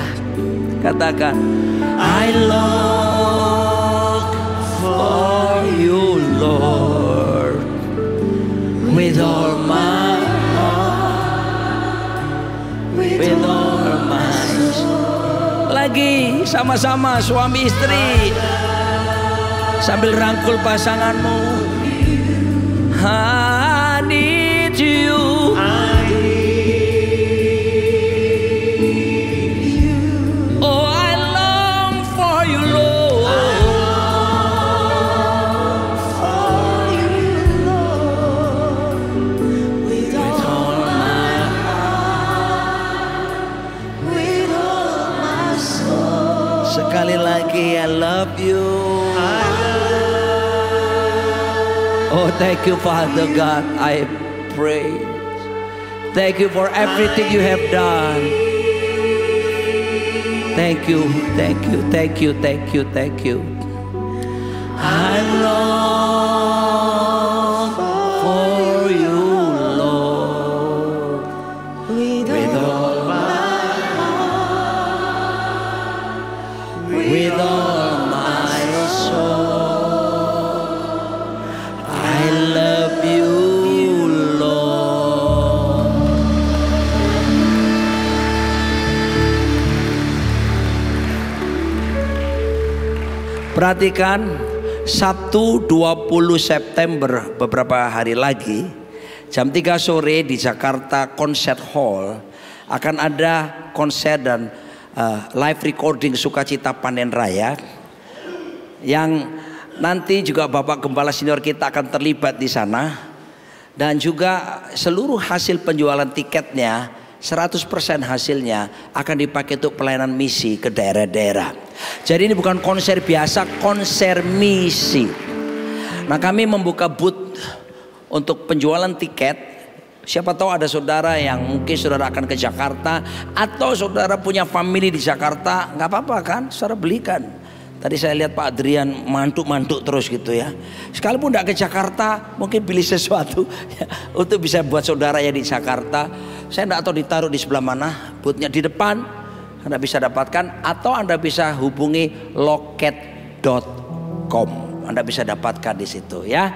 Katakan, I long for you, Lord, with all my heart, with all my soul. Lagi sama-sama suami istri sambil rangkul pasanganmu. I need you. Oh, I long for you, Lord. With all my heart, with all my soul. Sekali lagi, I love you. Oh, thank you, Father God. I pray. Thank you for everything you have done. Thank you, thank you, thank you, thank you, thank you. I long for you, Lord, with all my heart, with all my soul. I love you, Lord. Perhatikan, Sabtu 20 September beberapa hari lagi jam 3 sore di Jakarta Concert Hall akan ada konser dan live recording Sukacita Panen Raya yang nanti juga Bapak Gembala Senior kita akan terlibat di sana, dan juga seluruh hasil penjualan tiketnya 100% hasilnya akan dipakai untuk pelayanan misi ke daerah-daerah. Jadi ini bukan konser biasa, konser misi. Nah, kami membuka booth untuk penjualan tiket. Siapa tahu ada saudara yang mungkin saudara akan ke Jakarta, atau saudara punya family di Jakarta, nggak apa-apa kan, saudara belikan. Tadi saya lihat Pak Adrian mantuk-mantuk terus gitu ya. Sekalipun tidak ke Jakarta, mungkin pilih sesuatu ya, untuk bisa buat saudara yang di Jakarta. Saya tidak tahu ditaruh di sebelah mana, boothnya di depan, Anda bisa dapatkan, atau Anda bisa hubungi loket.com. Anda bisa dapatkan di situ ya.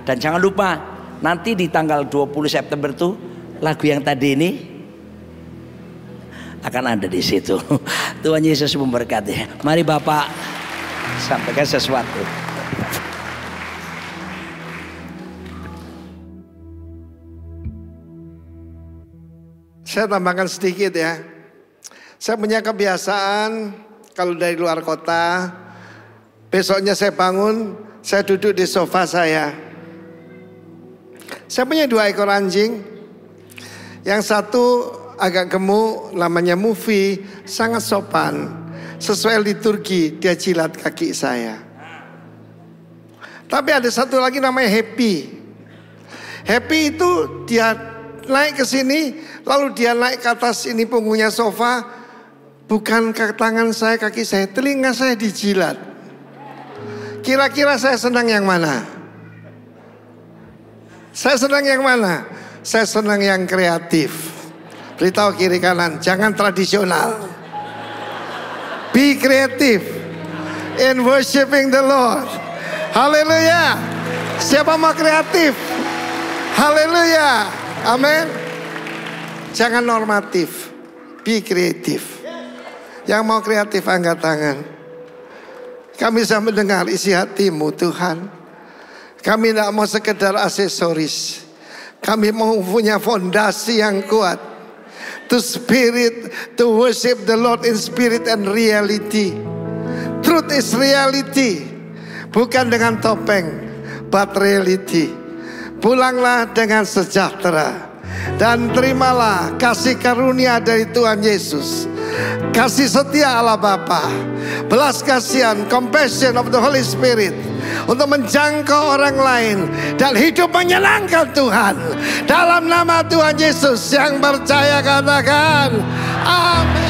Dan jangan lupa, nanti di tanggal 20 September itu lagu yang tadi ini akan ada di situ. Tuhan Yesus memberkati. Mari Bapak sampaikan sesuatu. Saya tambahkan sedikit ya. Saya punya kebiasaan kalau dari luar kota, besoknya saya bangun, saya duduk di sofa saya. Saya punya 2 ekor anjing. Yang satu agak gemuk, namanya Movie, sangat sopan. Sesuai liturgi, dia jilat kaki saya. Tapi ada satu lagi namanya Happy. Happy itu dia naik ke sini, lalu dia naik ke atas ini punggungnya sofa. Bukan ke tangan saya, kaki saya, telinga saya dijilat. Kira-kira saya senang yang mana? Saya senang yang mana? Saya senang yang kreatif. Beritahu kiri kanan, jangan tradisional. Be creative in worshiping the Lord. Haleluya. Siapa mau kreatif? Haleluya. Amin. Jangan normatif. Be kreatif. Yang mau kreatif angkat tangan. Kami bisa mendengar isi hatimu Tuhan. Kami tidak mau sekedar aksesoris. Kami mau punya fondasi yang kuat. To spirit, to worship the Lord in spirit and reality. Truth is reality. Bukan dengan topeng, but reality. Pulanglah dengan sejahtera. Dan terimalah kasih karunia dari Tuhan Yesus. Kasih setia Allah Bapa, belas kasihan, compassion of the Holy Spirit, untuk menjangkau orang lain dan hidup menyenangkan Tuhan. Dalam nama Tuhan Yesus, yang percaya katakan amin.